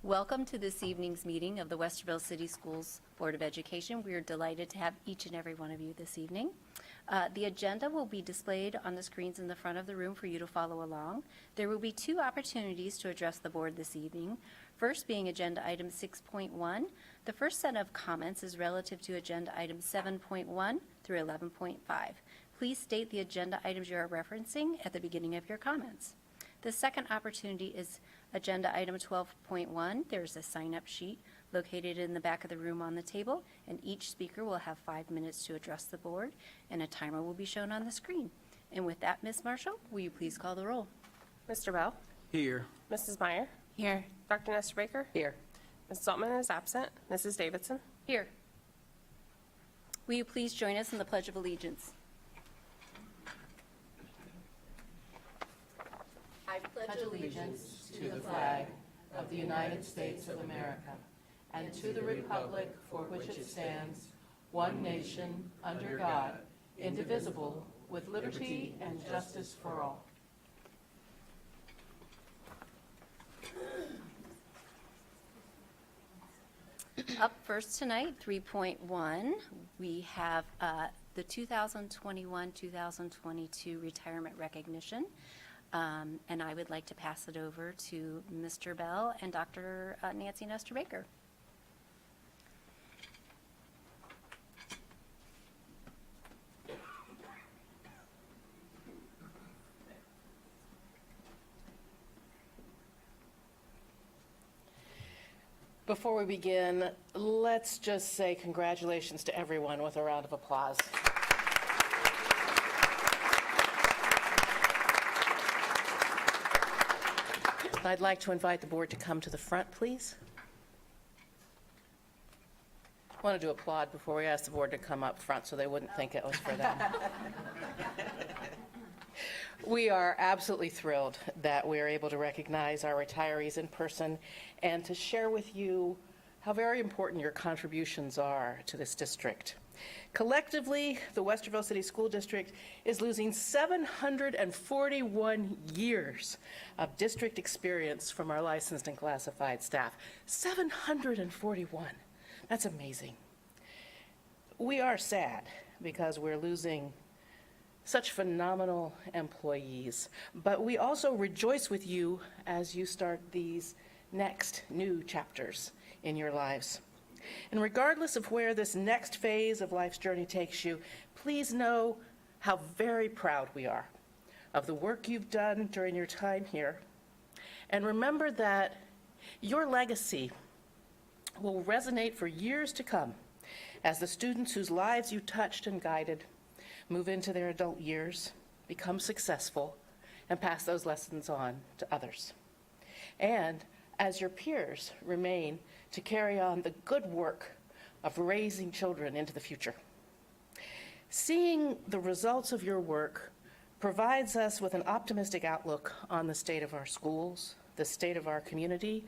Welcome to this evening's meeting of the Westerville City Schools Board of Education. We are delighted to have each and every one of you this evening. The agenda will be displayed on the screens in the front of the room for you to follow along. There will be two opportunities to address the board this evening. First being agenda item 6.1. The first set of comments is relative to agenda items 7.1 through 11.5. Please state the agenda items you are referencing at the beginning of your comments. The second opportunity is agenda item 12.1. There's a sign-up sheet located in the back of the room on the table, and each speaker will have 5 minutes to address the board, and a timer will be shown on the screen. And with that, Ms. Marshall, will you please call the roll? Mr. Bell? Here. Mrs. Meyer? Here. Dr. Nestor Baker? Here. Mrs. Altman is absent. Mrs. Davidson? Here. Will you please join us in the Pledge of Allegiance? I pledge allegiance to the flag of the United States of America and to the republic for which it stands, one nation, under God, indivisible, with liberty and justice for all. Up first tonight, 3.1, we have the 2021-2022 retirement recognition. And I would like to pass it over to Mr. Bell and Dr. Nancy Nestor Baker. Before we begin, let's just say congratulations to everyone with a round of applause. I'd like to invite the board to come to the front, please. I wanted to applaud before we asked the board to come up front so they wouldn't think it was for them. We are absolutely thrilled that we are able to recognize our retirees in person and to share with you how very important your contributions are to this district. Collectively, the Westerville City School District is losing 741 years of district experience from our licensed and classified staff. 741. That's amazing. We are sad because we're losing such phenomenal employees, but we also rejoice with you as you start these next new chapters in your lives. And regardless of where this next phase of life's journey takes you, please know how very proud we are of the work you've done during your time here. And remember that your legacy will resonate for years to come as the students whose lives you touched and guided move into their adult years, become successful, and pass those lessons on to others. And as your peers remain to carry on the good work of raising children into the future. Seeing the results of your work provides us with an optimistic outlook on the state of our schools, the state of our community,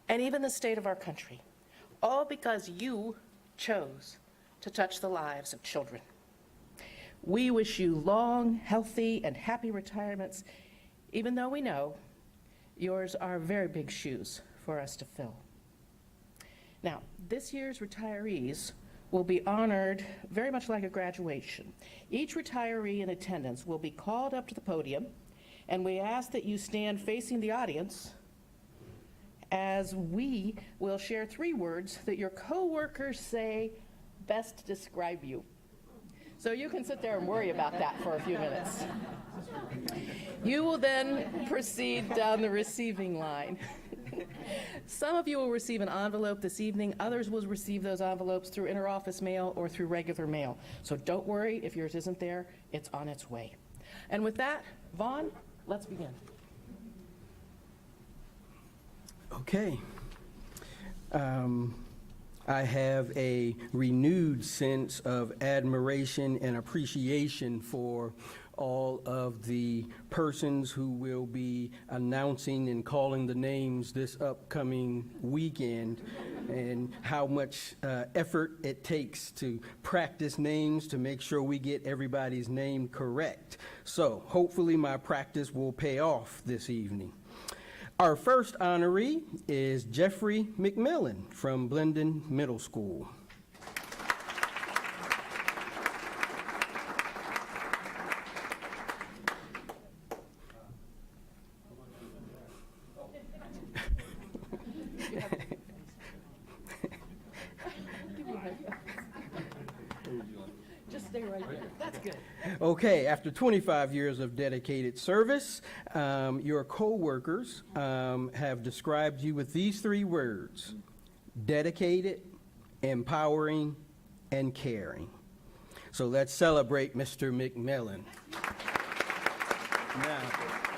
and even the state of our country, all because you chose to touch the lives of children. We wish you long, healthy, and happy retirements, even though we know yours are very big shoes for us to fill. Now, this year's retirees will be honored very much like a graduation. Each retiree in attendance will be called up to the podium, and we ask that you stand facing the audience as we will share 3 words that your coworkers say best describe you. So you can sit there and worry about that for a few minutes. You will then proceed down the receiving line. Some of you will receive an envelope this evening. Others will receive those envelopes through interoffice mail or through regular mail. So don't worry if yours isn't there. It's on its way. And with that, Vaughn, let's begin. Okay. I have a renewed sense of admiration and appreciation for all of the persons who will be announcing and calling the names this upcoming weekend, and how much effort it takes to practice names to make sure we get everybody's name correct. So hopefully my practice will pay off this evening. Our first honoree is Jeffrey McMillan from Blendon Middle School. Just stay right there. That's good. Okay, after 25 years of dedicated service, your co-workers have described you with these three words: dedicated, empowering, and caring. So let's celebrate Mr. McMillan. Now,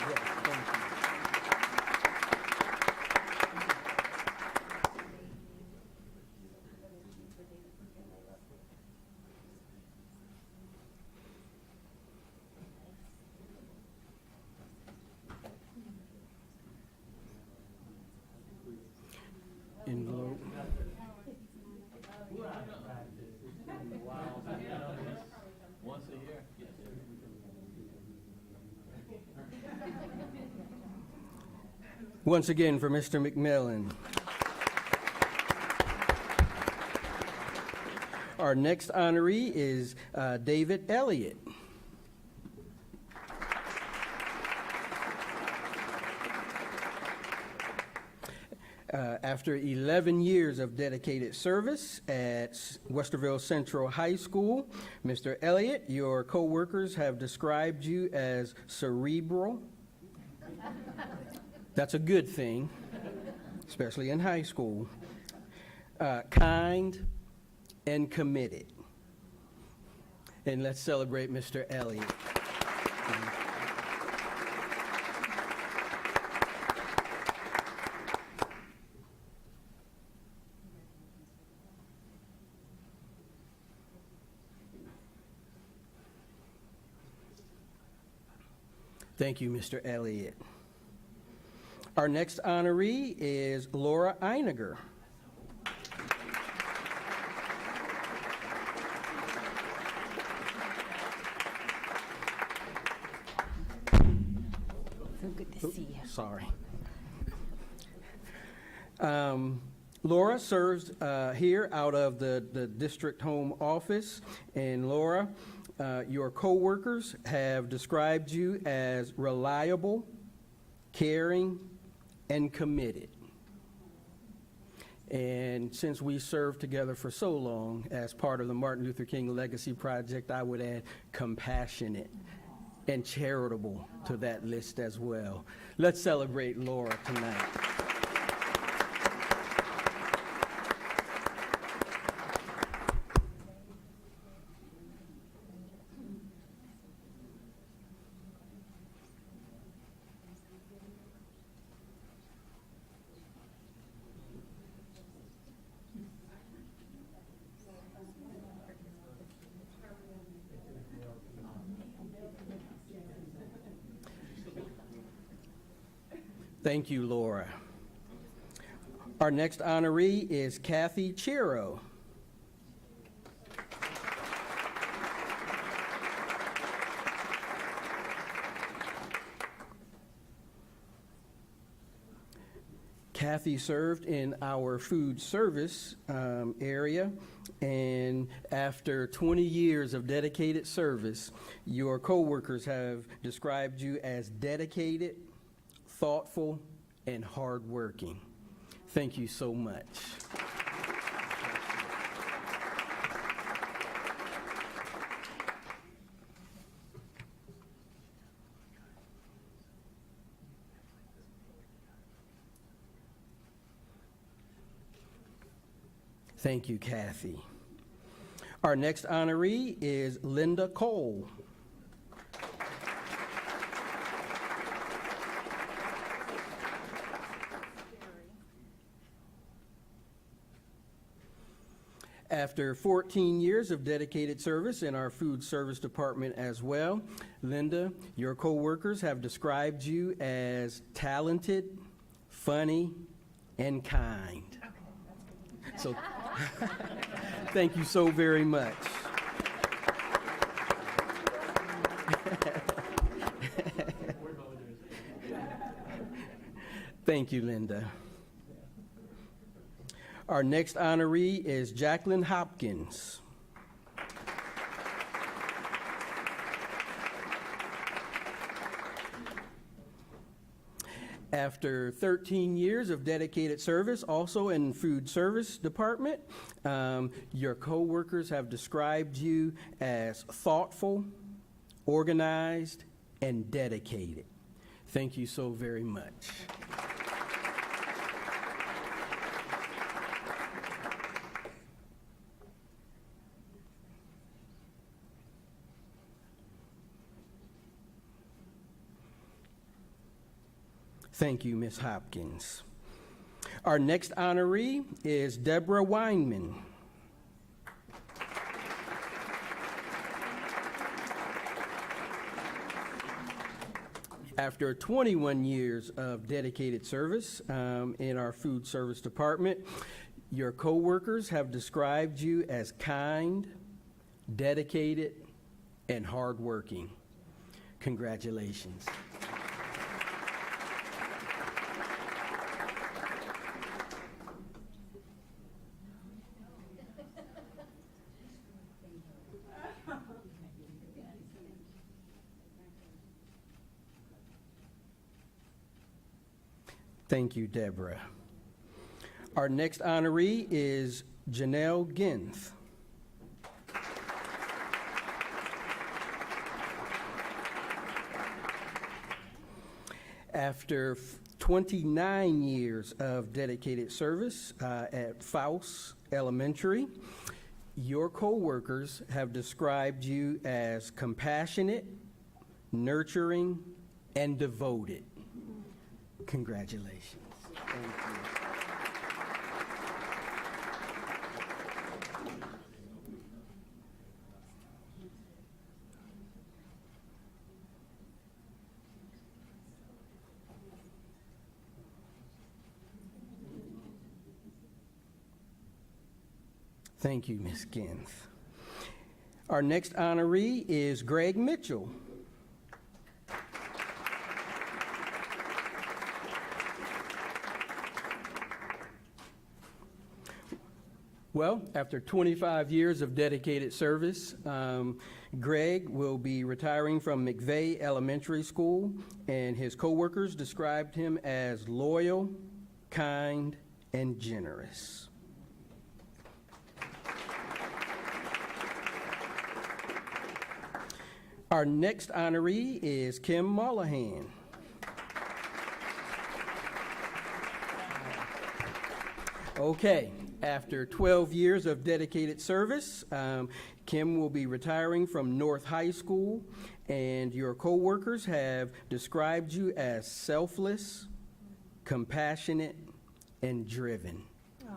yes, thank you. Envelope. Once a year. Once again for Mr. McMillan. Our next honoree is David Elliott. After 11 years of dedicated service at Westerville Central High School, Mr. Elliott, your coworkers have described you as cerebral. That's a good thing, especially in high school. Kind and committed. And let's celebrate Mr. Elliott. Thank you, Mr. Elliott. Our next honoree is Laura Einiger. So good to see you. Sorry. Laura serves here out of the district home office. And Laura, your coworkers have described you as reliable, caring, and committed. And since we served together for so long as part of the Martin Luther King Legacy Project, I would add compassionate and charitable to that list as well. Let's celebrate Laura tonight. Thank you, Laura. Our next honoree is Kathy Chiro. Kathy served in our food service area, and after 20 years of dedicated service, your coworkers have described you as dedicated, thoughtful, and hardworking. Thank you so much. Thank you, Kathy. Our next honoree is Linda Cole. After 14 years of dedicated service in our food service department as well, Linda, your coworkers have described you as talented, funny, and kind. So, thank you so very much. Thank you, Linda. Our next honoree is Jacqueline Hopkins. After 13 years of dedicated service, also in food service department, your coworkers have described you as thoughtful, organized, and dedicated. Thank you so very much. Thank you, Ms. Hopkins. Our next honoree is Deborah Weinman. After 21 years of dedicated service in our food service department, your coworkers have described you as kind, dedicated, and hardworking. Congratulations. Thank you, Deborah. Our next honoree is Janelle Ginth. After 29 years of dedicated service at Faust Elementary, your coworkers have described you as compassionate, nurturing, and devoted. Congratulations. Thank you. Thank you, Ms. Ginth. Our next honoree is Greg Mitchell. Well, after 25 years of dedicated service, Greg will be retiring from McVeigh Elementary School, and his coworkers described him as loyal, kind, and generous. Our next honoree is Kim Mollahan. Okay, after 12 years of dedicated service, Kim will be retiring from North High School, and your coworkers have described you as selfless, compassionate, and driven. Oh,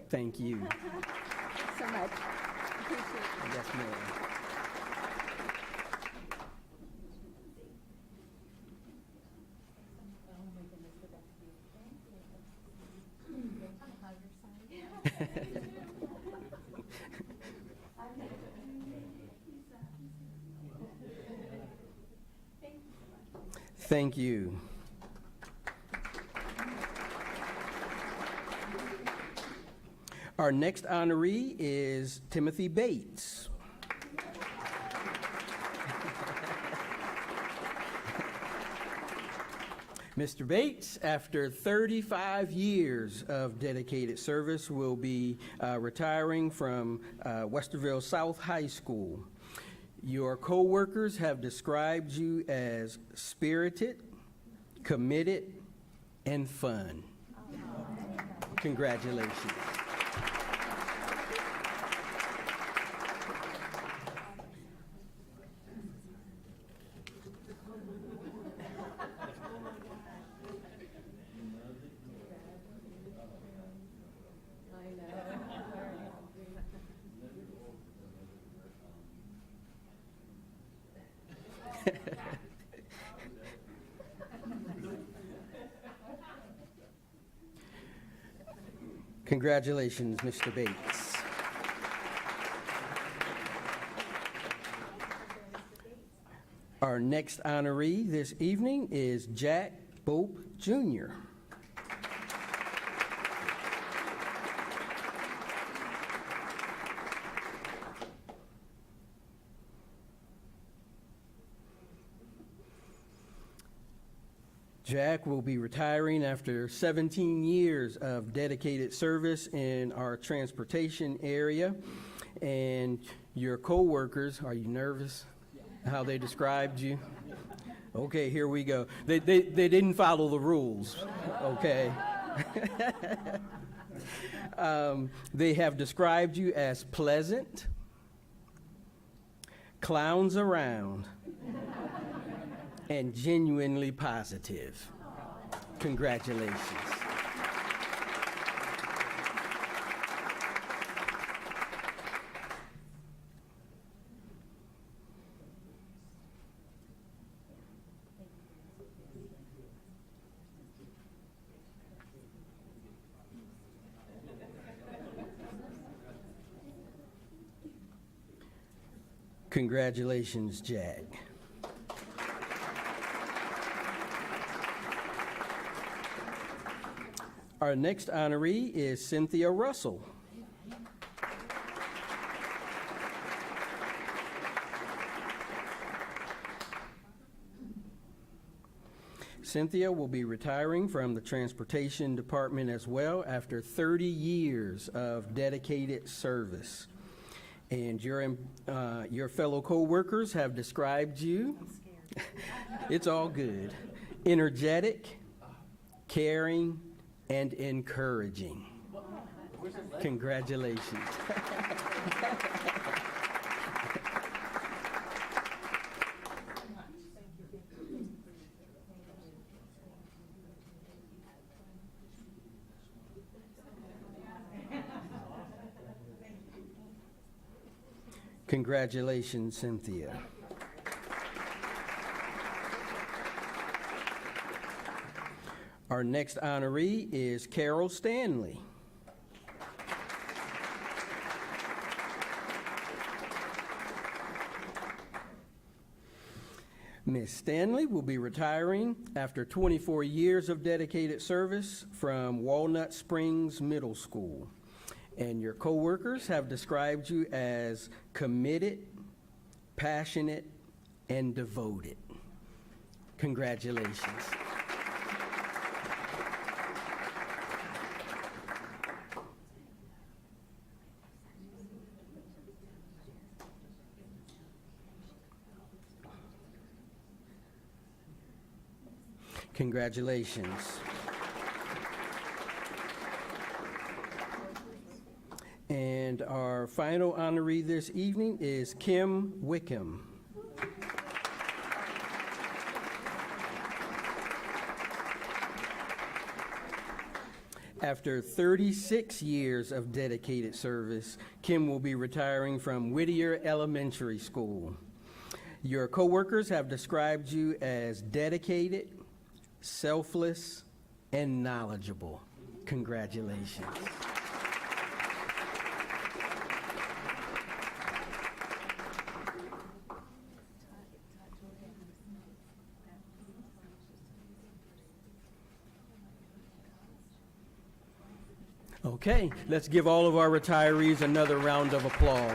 thank you. Thank you. So much. Appreciate it. Yes, ma'am. Thank you. Our next honoree is Timothy Bates. Mr. Bates, after 35 years of dedicated service, will be retiring from Westerville South High School. Your coworkers have described you as spirited, committed, and fun. Congratulations. Congratulations, Mr. Bates. Our next honoree this evening is Jack Bope, Jr. Jack will be retiring after 17 years of dedicated service in our transportation area. And your coworkers, are you nervous? How they described you? Okay, here we go. They didn't follow the rules, okay? They have described you as pleasant, clowns around, and genuinely positive. Congratulations. Congratulations, Jack. Our next honoree is Cynthia Russell. Cynthia will be retiring from the Transportation Department as well after 30 years of dedicated service. And your fellow co-workers have described you, it's all good, energetic, caring, and encouraging. Congratulations. Congratulations, Cynthia. Our next honoree is Carol Stanley. Ms. Stanley will be retiring after 24 years of dedicated service from Walnut Springs Middle School. And your coworkers have described you as committed, passionate, and devoted. Congratulations. Congratulations. And our final honoree this evening is Kim Wickham. After 36 years of dedicated service, Kim will be retiring from Whittier Elementary School. Your coworkers have described you as dedicated, selfless, and knowledgeable. Congratulations. Okay, let's give all of our retirees another round of applause.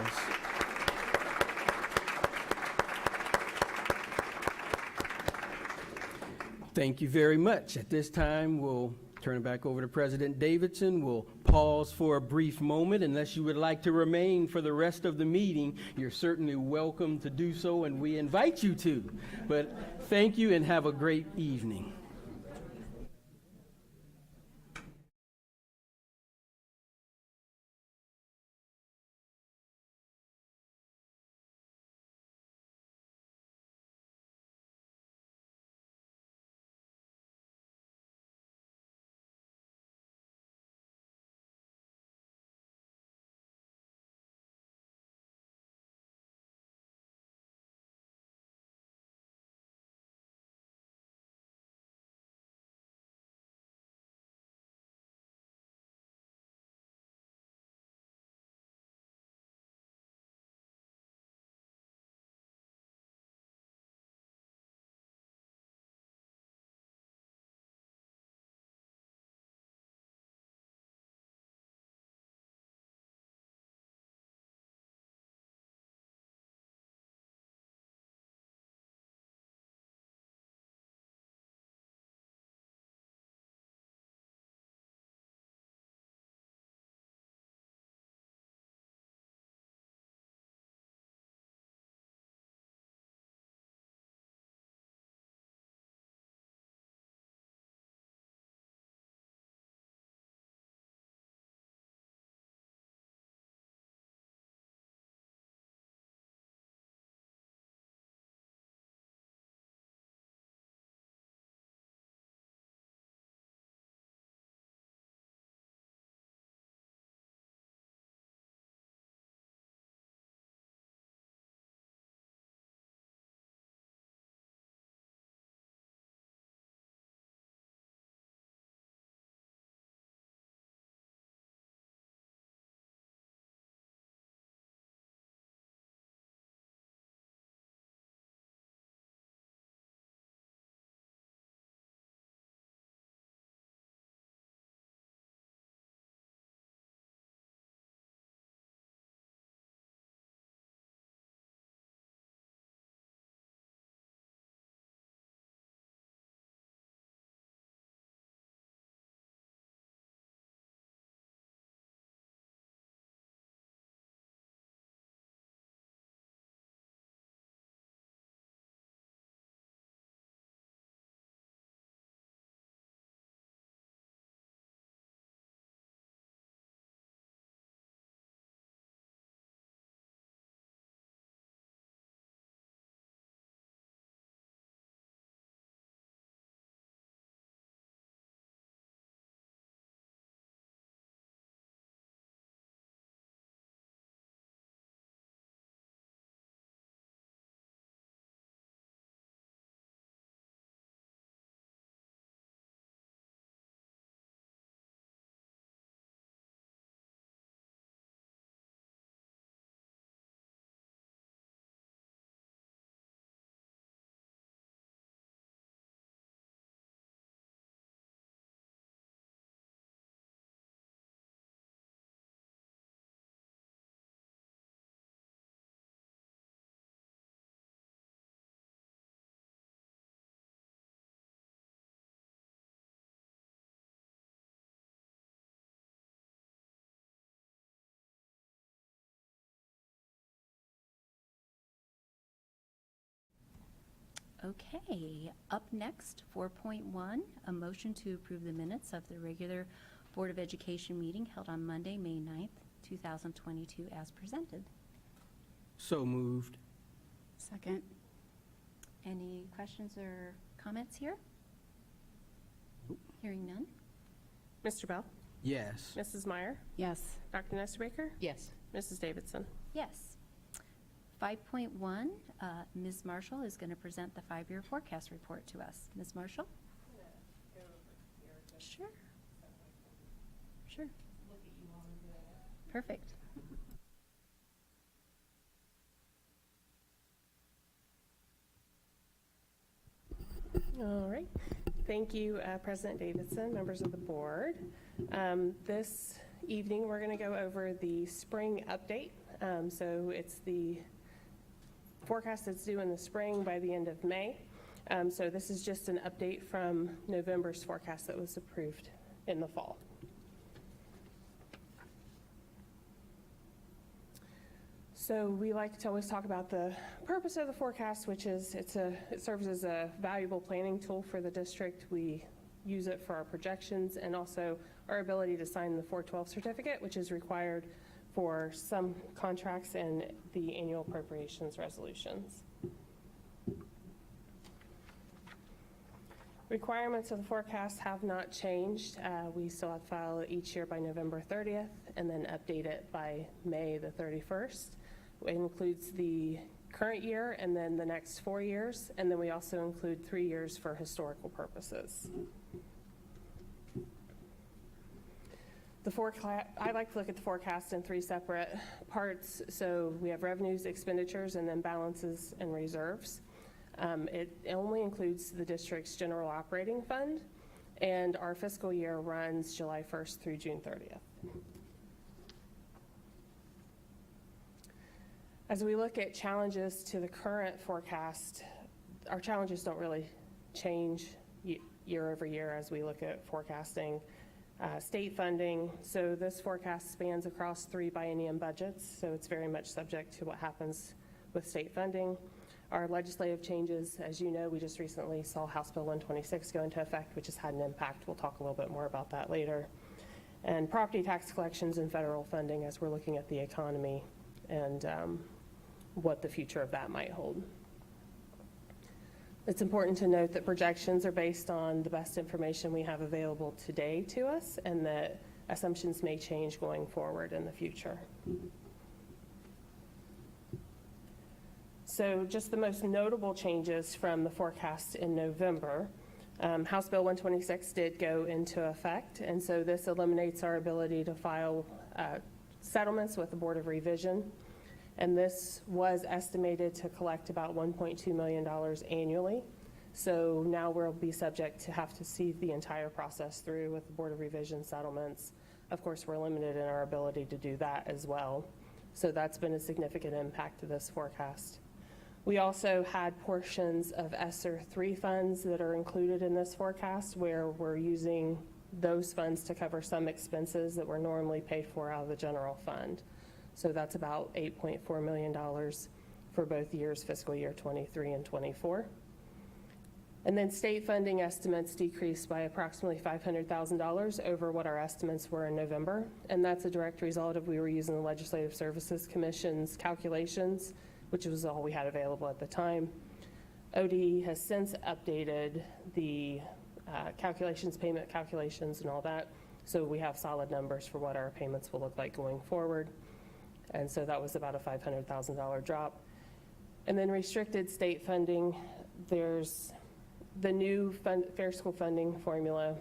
Thank you very much. At this time, we'll turn it back over to President Davidson. We'll pause for a brief moment. Unless you would like to remain for the rest of the meeting, you're certainly welcome to do so, and we invite you to. But thank you and have a great evening. Okay, up next, 4.1, a motion to approve the minutes of the regular Board of Education meeting held on Monday, May 9th, 2022, as presented. So moved. Second. Any questions or comments here? Hearing none? Mr. Bell? Yes. Mrs. Meyer? Yes. Dr. Nestor Baker? Yes. Mrs. Davidson? Yes. 5.1, Ms. Marshall is going to present the 5-year forecast report to us. Ms. Marshall? Sure. Sure. Perfect. All right. Thank you, President Davidson, members of the board. This evening, we're going to go over the spring update. So it's the forecast that's due in the spring by the end of May. So this is just an update from November's forecast that was approved in the fall. So we like to always talk about the purpose of the forecast, which is it serves as a valuable planning tool for the district. We use it for our projections and also our ability to sign the 412 certificate, which is required for some contracts and the annual appropriations resolutions. Requirements of the forecast have not changed. We still have to file it each year by November 30th and then update it by May the 31st. It includes the current year and then the next 4 years, and then we also include 3 years for historical purposes. I like to look at the forecast in 3 separate parts. So we have revenues, expenditures, and then balances and reserves. It only includes the district's general operating fund, and our fiscal year runs July 1st through June 30th. As we look at challenges to the current forecast, our challenges don't really change year over year as we look at forecasting. State funding, so this forecast spans across 3 biennium budgets, so it's very much subject to what happens with state funding. Our legislative changes, as you know, we just recently saw House Bill 126 go into effect, which has had an impact. We'll talk a little bit more about that later. And property tax collections and federal funding as we're looking at the economy and what the future of that might hold. It's important to note that projections are based on the best information we have available today to us, and that assumptions may change going forward in the future. So just the most notable changes from the forecast in November. House Bill 126 did go into effect, and so this eliminates our ability to file settlements with the Board of Revision. And this was estimated to collect about $1.2 million annually. So now we'll be subject to have to see the entire process through with the Board of Revision settlements. Of course, we're limited in our ability to do that as well. So that's been a significant impact to this forecast. We also had portions of ESSER 3 funds that are included in this forecast where we're using those funds to cover some expenses that were normally paid for out of the general fund. So that's about $8.4 million for both years, fiscal year 23 and 24. And then state funding estimates decreased by approximately $500,000 over what our estimates were in November. And that's a direct result of we were using the Legislative Services Commission's calculations, which was all we had available at the time. ODE has since updated the calculations, payment calculations and all that. So we have solid numbers for what our payments will look like going forward. And so that was about a $500,000 drop. And then restricted state funding, there's the new fair school funding formula,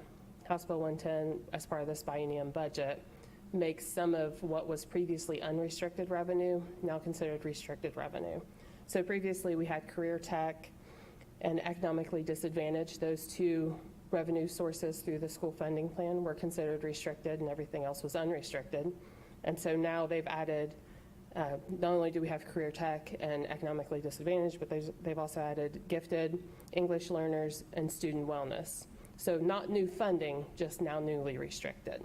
House Bill 110, as part of this biennium budget, makes some of what was previously unrestricted revenue now considered restricted revenue. So previously we had career tech and economically disadvantaged. Those 2 revenue sources through the school funding plan were considered restricted and everything else was unrestricted. And so now they've added, not only do we have career tech and economically disadvantaged, but they've also added gifted, English learners, and student wellness. So not new funding, just now newly restricted.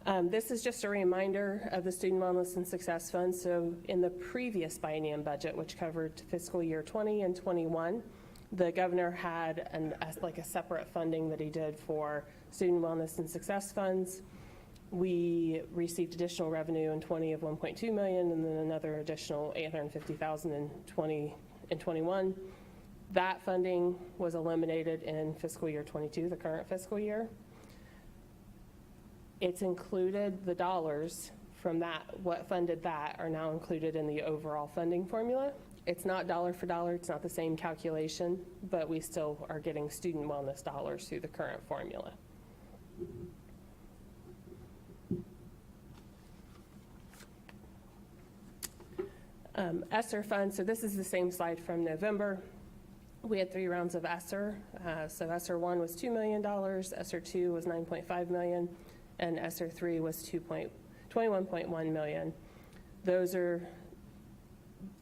This is just a reminder of the Student Wellness and Success Fund. So in the previous biennium budget, which covered fiscal year 20 and 21, the governor had a separate funding that he did for Student Wellness and Success Funds. We received additional revenue in 20 of 1.2 million, and then another additional 850,000 in 20 and 21. That funding was eliminated in fiscal year 22, the current fiscal year. It's included, the dollars from that, what funded that, are now included in the overall funding formula. It's not dollar for dollar, it's not the same calculation, but we still are getting student wellness dollars through the current formula. ESSER funds, so this is the same slide from November. We had 3 rounds of ESSER. So ESSER 1 was $2 million, ESSER 2 was $9.5 million, and ESSER 3 was $21.1 million. Those are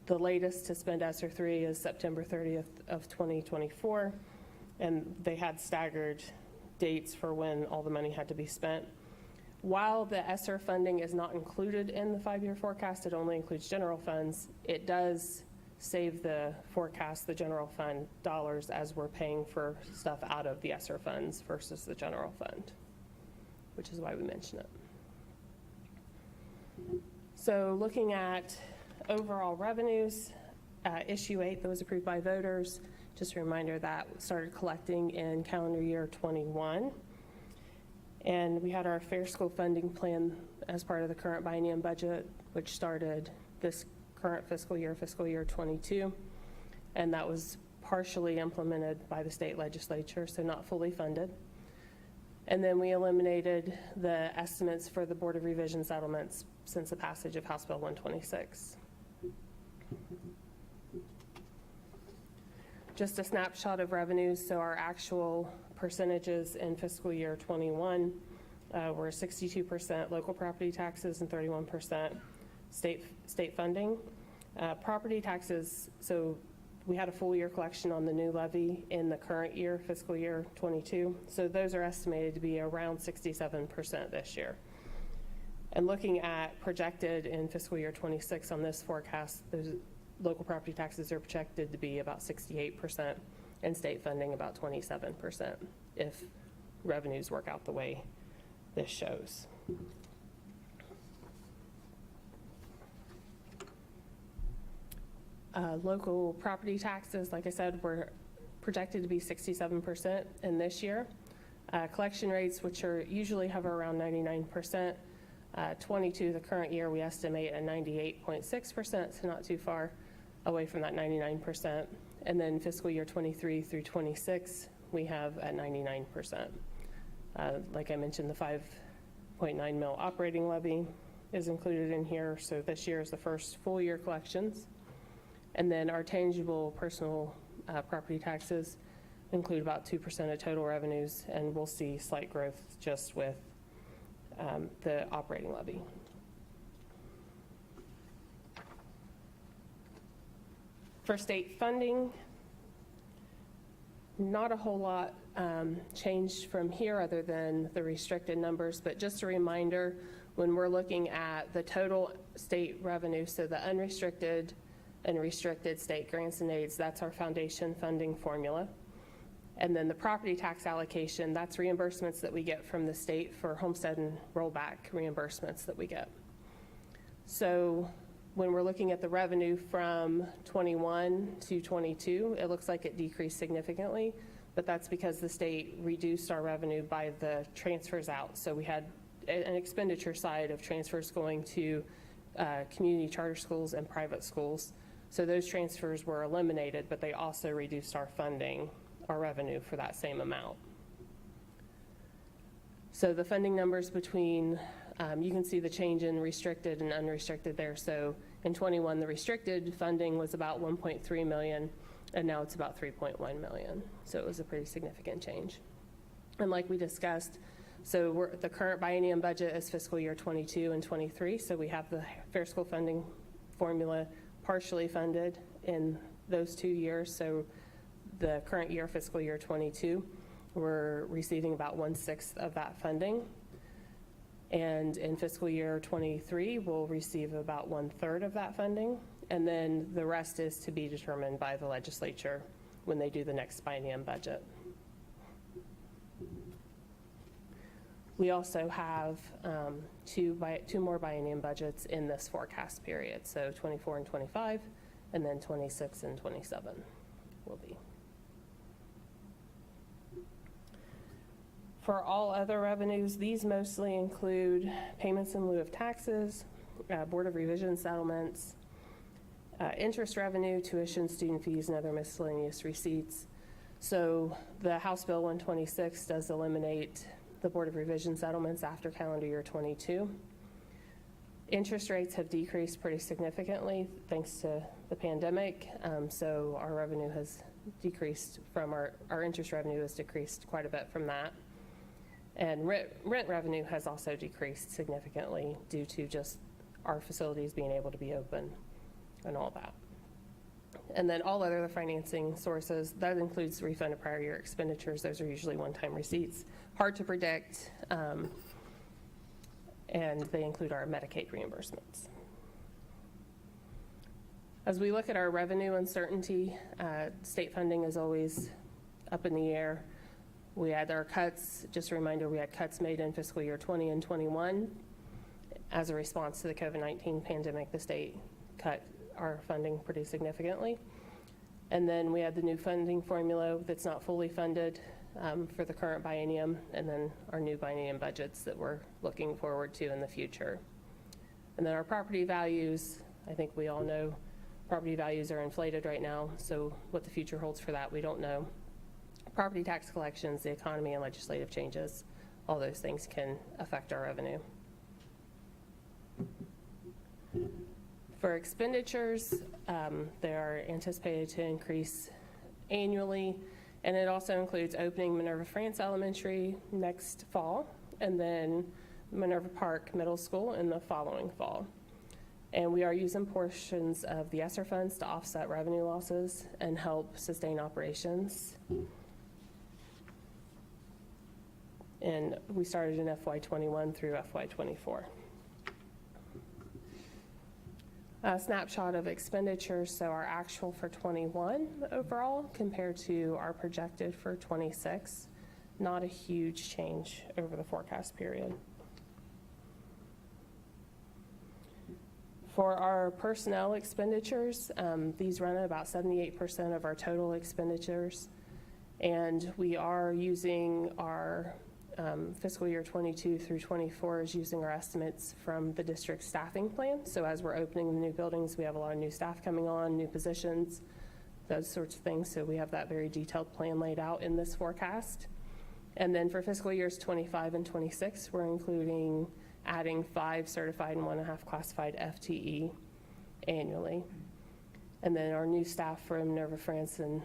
the latest to spend ESSER 3 is September 30th of 2024, and they had staggered dates for when all the money had to be spent. While the ESSER funding is not included in the 5-year forecast, it only includes general funds, it does save the forecast, the general fund dollars, as we're paying for stuff out of the ESSER funds versus the general fund, which is why we mention it. So looking at overall revenues, issue 8 that was approved by voters, just a reminder that started collecting in calendar year 21. And we had our Fair School Funding Plan as part of the current biennium budget, which started this current fiscal year 22. And that was partially implemented by the state legislature, so not fully funded. And then we eliminated the estimates for the Board of Revision settlements since the passage of House Bill 126. Just a snapshot of revenues. So our actual percentages in fiscal year 21 were 62% local property taxes and 31% state funding. Property taxes, so we had a full year collection on the new levy in the current year, fiscal year 22. So those are estimated to be around 67% this year. And looking at projected in fiscal year 26 on this forecast, those local property taxes are projected to be about 68% and state funding about 27% if revenues work out the way this shows. Local property taxes, like I said, were projected to be 67% in this year. Collection rates, which are usually hover around 99%, 22, the current year, we estimate at 98.6%, so not too far away from that 99%. And then fiscal year 23 through 26, we have at 99%. Like I mentioned, the 5.9 mil operating levy is included in here. So this year is the first full year collections. And then our tangible personal property taxes include about 2% of total revenues, and we'll see slight growth just with the operating levy. For state funding, not a whole lot changed from here other than the restricted numbers, but just a reminder, when we're looking at the total state revenue, so the unrestricted and restricted state grants and aids, that's our foundation funding formula. And then the property tax allocation, that's reimbursements that we get from the state for homestead and rollback reimbursements that we get. So when we're looking at the revenue from 21 to 22, it looks like it decreased significantly, but that's because the state reduced our revenue by the transfers out. So we had an expenditure side of transfers going to community charter schools and private schools. So those transfers were eliminated, but they also reduced our funding, our revenue for that same amount. So the funding numbers between, you can see the change in restricted and unrestricted there. So in 21, the restricted funding was about 1.3 million, and now it's about 3.1 million. So it was a pretty significant change. And like we discussed, so the current biennium budget is fiscal year 22 and 23. So we have the Fair School Funding formula partially funded in those 2 years. So the current year, fiscal year 22, we're receiving about 1/6 of that funding. And in fiscal year '23, we'll receive about 1/3 of that funding. And then the rest is to be determined by the legislature when they do the next biennium budget. We also have two more biennium budgets in this forecast period, so 24 and 25, and then 26 and 27 will be. For all other revenues, these mostly include payments in lieu of taxes, Board of Revision settlements, interest revenue, tuition, student fees, and other miscellaneous receipts. So the House Bill 126 does eliminate the Board of Revision settlements after calendar year '22. Interest rates have decreased pretty significantly thanks to the pandemic, so our revenue has decreased from our interest revenue has decreased quite a bit from that. And rent revenue has also decreased significantly due to just our facilities being able to be open and all that. And then all other financing sources, that includes refund of prior year expenditures. Those are usually one-time receipts. Hard to predict, and they include our Medicaid reimbursements. As we look at our revenue uncertainty, state funding is always up in the air. We had our cuts, just a reminder, we had cuts made in fiscal year '20 and '21. As a response to the COVID-19 pandemic, the state cut our funding pretty significantly. And then we had the new funding formula that's not fully funded for the current biennium, and then our new biennium budgets that we're looking forward to in the future. And then our property values, I think we all know property values are inflated right now, so what the future holds for that, we don't know. Property tax collections, the economy, and legislative changes, all those things can affect our revenue. For expenditures, they are anticipated to increase annually, and it also includes opening Minerva France Elementary next fall, and then Minerva Park Middle School in the following fall. And we are using portions of the ESSER funds to offset revenue losses and help sustain operations. And we started in FY21 through FY24. A snapshot of expenditures, so our actual for '21 overall compared to our projected for '26, not a huge change over the forecast period. For our personnel expenditures, these run at about 78% of our total expenditures, and we are using our fiscal year '22 through '24 is using our estimates from the district staffing plan. So as we're opening the new buildings, we have a lot of new staff coming on, new positions, those sorts of things. So we have that very detailed plan laid out in this forecast. And then for fiscal years '25 and '26, we're including adding 5 certified and 1.5 classified FTE annually. And then our new staff for Minerva France and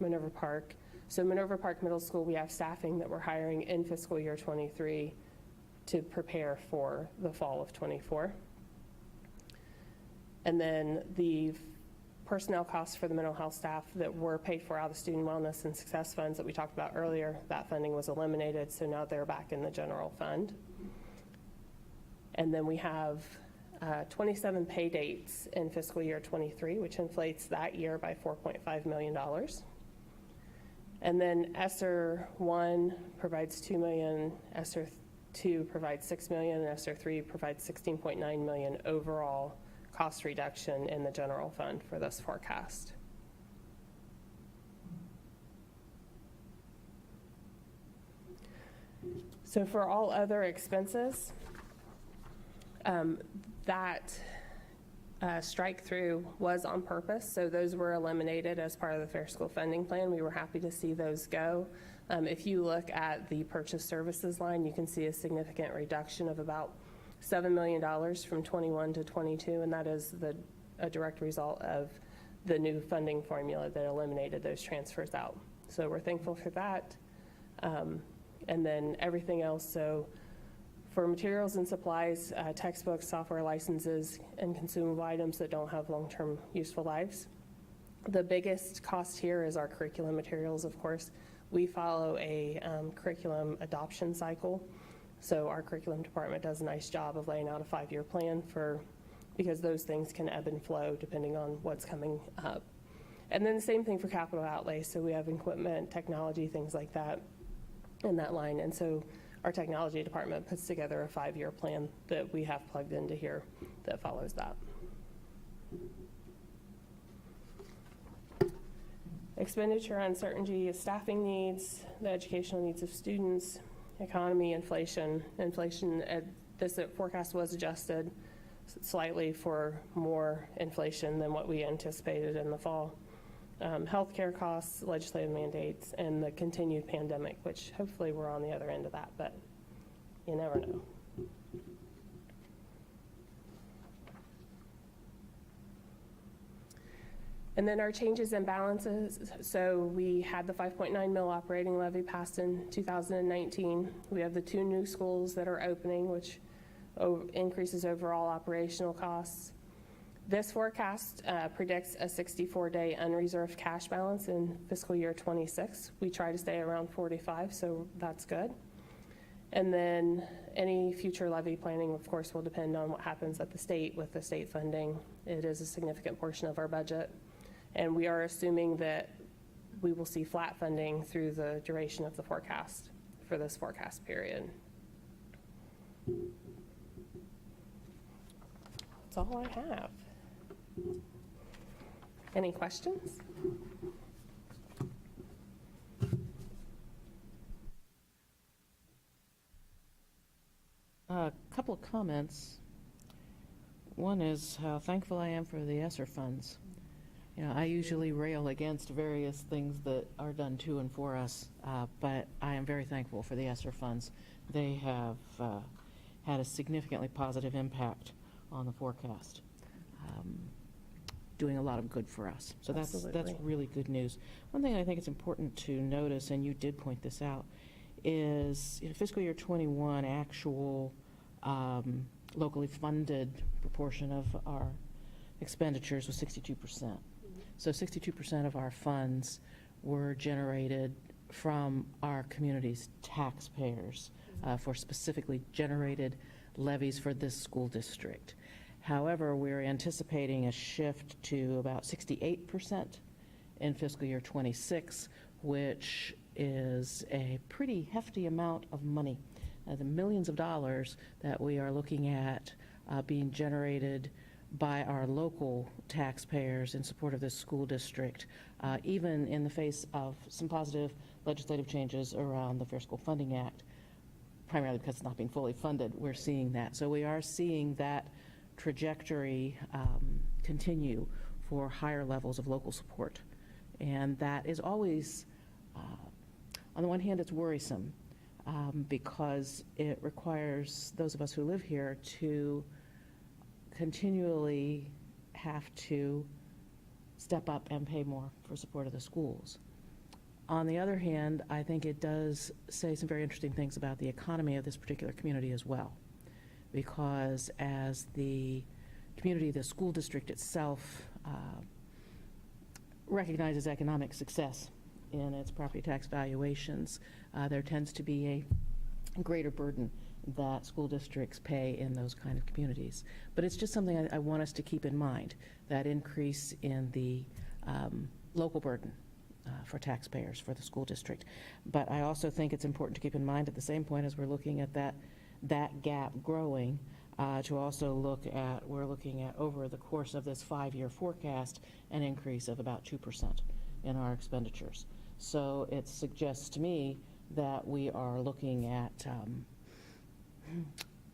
Minerva Park. So Minerva Park Middle School, we have staffing that we're hiring in fiscal year '23 to prepare for the fall of '24. And then the personnel costs for the mental health staff that were paid for out of the student wellness and success funds that we talked about earlier, that funding was eliminated, so now they're back in the general fund. And then we have 27 pay dates in fiscal year '23, which inflates that year by $4.5 million. And then ESSER 1 provides $2 million, ESSER 2 provides $6 million, and ESSER 3 provides $16.9 million overall cost reduction in the general fund for this forecast. So for all other expenses, that strike through was on purpose, so those were eliminated as part of the Fair School Funding Plan. We were happy to see those go. If you look at the purchase services line, you can see a significant reduction of about $7 million from '21 to '22, and that is a direct result of the new funding formula that eliminated those transfers out. So we're thankful for that. And then everything else, so for materials and supplies, textbooks, software licenses, and consumable items that don't have long-term useful lives. The biggest cost here is our curriculum materials, of course. We follow a curriculum adoption cycle. So our curriculum department does a nice job of laying out a 5-year plan because those things can ebb and flow depending on what's coming up. And then the same thing for capital outlay. So we have equipment, technology, things like that in that line. And so our technology department puts together a 5-year plan that we have plugged into here that follows that. Expenditure uncertainty is staffing needs, the educational needs of students, economy, inflation. Inflation, this forecast was adjusted slightly for more inflation than what we anticipated in the fall. Healthcare costs, legislative mandates, and the continued pandemic, which hopefully we're on the other end of that, but you never know. And then our changes and balances. So we had the 5.9 mil operating levy passed in 2019. We have the 2 new schools that are opening, which increases overall operational costs. This forecast predicts a 64-day unreserved cash balance in fiscal year 26. We try to stay around 45, so that's good. And then any future levy planning, of course, will depend on what happens at the state with the state funding. It is a significant portion of our budget. And we are assuming that we will see flat funding through the duration of the forecast for this forecast period. That's all I have. Any questions? A couple of comments. One is how thankful I am for the ESSER funds. You know, I usually rail against various things that are done to and for us, but I am very thankful for the ESSER funds. They have had a significantly positive impact on the forecast, doing a lot of good for us. So that's really good news. One thing I think it's important to notice, and you did point this out, is fiscal year 21 actual locally funded proportion of our expenditures was 62%. So 62% of our funds were generated from our community's taxpayers for specifically generated levies for this school district. However, we're anticipating a shift to about 68% in fiscal year 26, which is a pretty hefty amount of money. The millions of dollars that we are looking at being generated by our local taxpayers in support of this school district, even in the face of some positive legislative changes around the Fair School Funding Act, primarily because it's not being fully funded, we're seeing that. So we are seeing that trajectory continue for higher levels of local support. And that is always, on the one hand, it's worrisome because it requires those of us who live here to continually have to step up and pay more for support of the schools. On the other hand, I think it does say some very interesting things about the economy of this particular community as well, because as the community, the school district itself recognizes economic success in its property tax valuations, there tends to be a greater burden that school districts pay in those kind of communities. But it's just something I want us to keep in mind, that increase in the local burden for taxpayers for the school district. But I also think it's important to keep in mind at the same point as we're looking at that gap growing, to also we're looking at over the course of this 5-year forecast, an increase of about 2% in our expenditures. So it suggests to me that we are looking at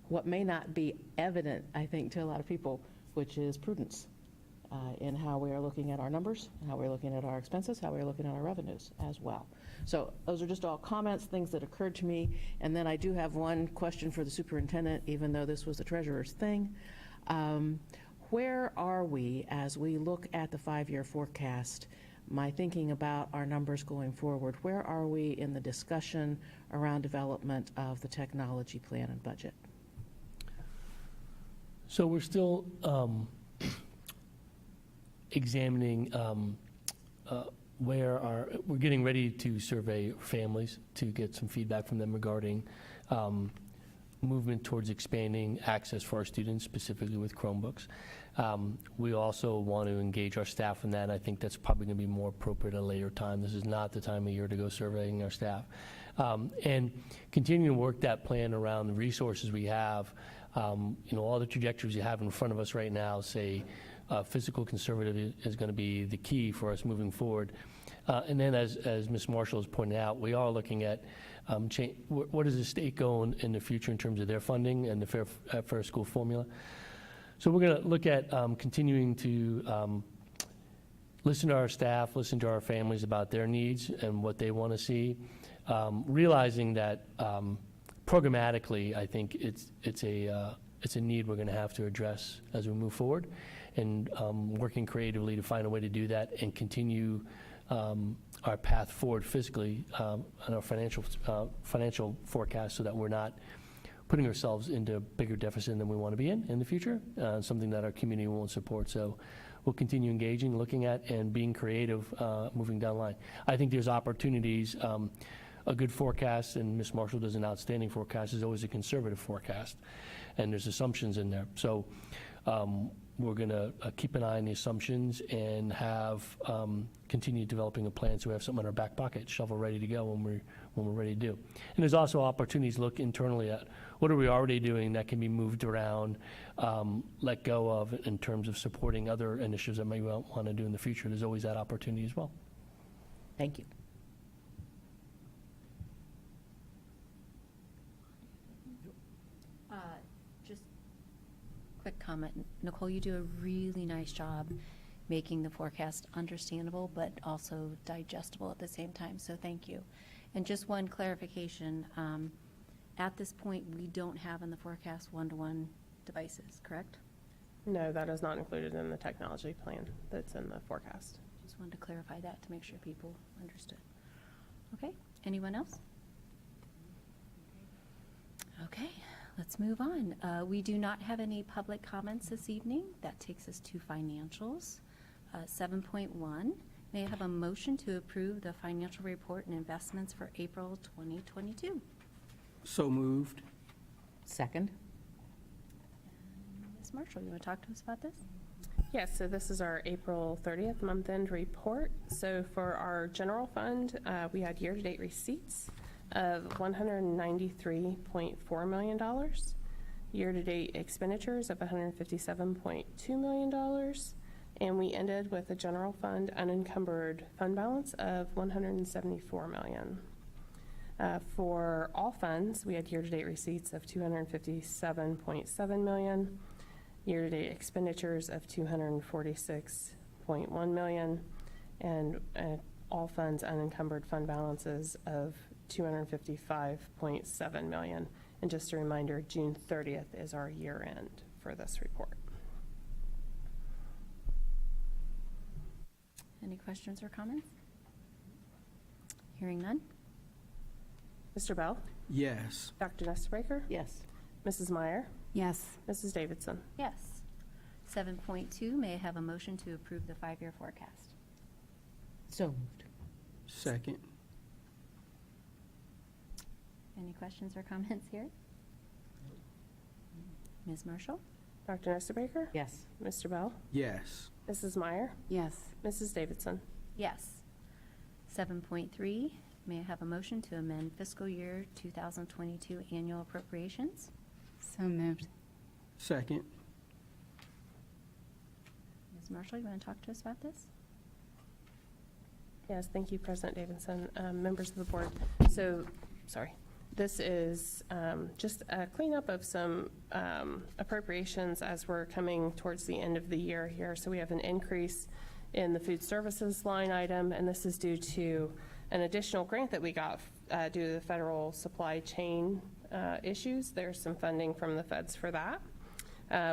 what may not be evident, I think, to a lot of people, which is prudence in how we are looking at our numbers, how we're looking at our expenses, how we're looking at our revenues as well. So those are just all comments, things that occurred to me. And then I do have one question for the superintendent, even though this was the treasurer's thing. Where are we as we look at the 5-year forecast? My thinking about our numbers going forward, where are we in the discussion around development of the technology plan and budget? So we're still examining we're getting ready to survey families to get some feedback from them regarding movement towards expanding access for our students, specifically with Chromebooks. We also want to engage our staff in that, and I think that's probably going to be more appropriate at a later time. This is not the time of year to go surveying our staff. And continuing to work that plan around the resources we have, all the trajectories you have in front of us right now say fiscal conservative is going to be the key for us moving forward. And then as Ms. Marshall has pointed out, we are looking at where does the state go in the future in terms of their funding and the fair school formula. So we're going to look at continuing to listen to our staff, listen to our families about their needs and what they want to see, realizing that programmatically, I think it's a need we're going to have to address as we move forward, and working creatively to find a way to do that and continue our path forward fiscally and our financial forecast so that we're not putting ourselves into a bigger deficit than we want to be in the future, something that our community won't support. So we'll continue engaging, looking at, and being creative moving down the line. I think there's opportunities. A good forecast, and Ms. Marshall does an outstanding forecast, is always a conservative forecast, and there's assumptions in there. So we're going to keep an eye on the assumptions and have continue developing a plan so we have something in our back pocket, shovel ready to go when we're ready to do. And there's also opportunities to look internally at what are we already doing that can be moved around, let go of in terms of supporting other initiatives that we want to do in the future. There's always that opportunity as well. Thank you. Just quick comment. Nicole, you do a really nice job making the forecast understandable, but also digestible at the same time, so thank you. And just one clarification, at this point, we don't have in the forecast one-to-one devices, correct? No, that is not included in the technology plan that's in the forecast. Just wanted to clarify that to make sure people understood. Okay, anyone else? Okay, let's move on. We do not have any public comments this evening. That takes us to financials. 7.1, may I have a motion to approve the financial report and investments for April 2022? So moved. Second. Ms. Marshall, you want to talk to us about this? Yes, so this is our April 30th month-end report. So for our general fund, we had year-to-date receipts of $193.4 million, year-to-date expenditures of $157.2 million, and we ended with a general fund unencumbered fund balance of $174 million. For all funds, we had year-to-date receipts of $257.7 million, year-to-date expenditures of $246.1 million, and all funds unencumbered fund balances of $255.7 million. And just a reminder, June 30th is our year end for this report. Any questions or comments? Hearing none? Mr. Bell? Yes. Dr. Nestabaker? Yes. Mrs. Meyer? Yes. Mrs. Davidson? Yes. 7.2, may I have a motion to approve the 5-year forecast? So moved. Second. Any questions or comments here? Ms. Marshall? Dr. Nestabaker? Yes. Mr. Bell? Yes. Mrs. Meyer? Yes. Mrs. Davidson? Yes. 7.3, may I have a motion to amend fiscal year 2022 annual appropriations? So moved. Second. Ms. Marshall, you want to talk to us about this? Yes, thank you, President Davidson, members of the board. This is just a cleanup of some appropriations as we're coming towards the end of the year here. So we have an increase in the food services line item, and this is due to an additional grant that we got due to the federal supply chain issues. There's some funding from the feds for that.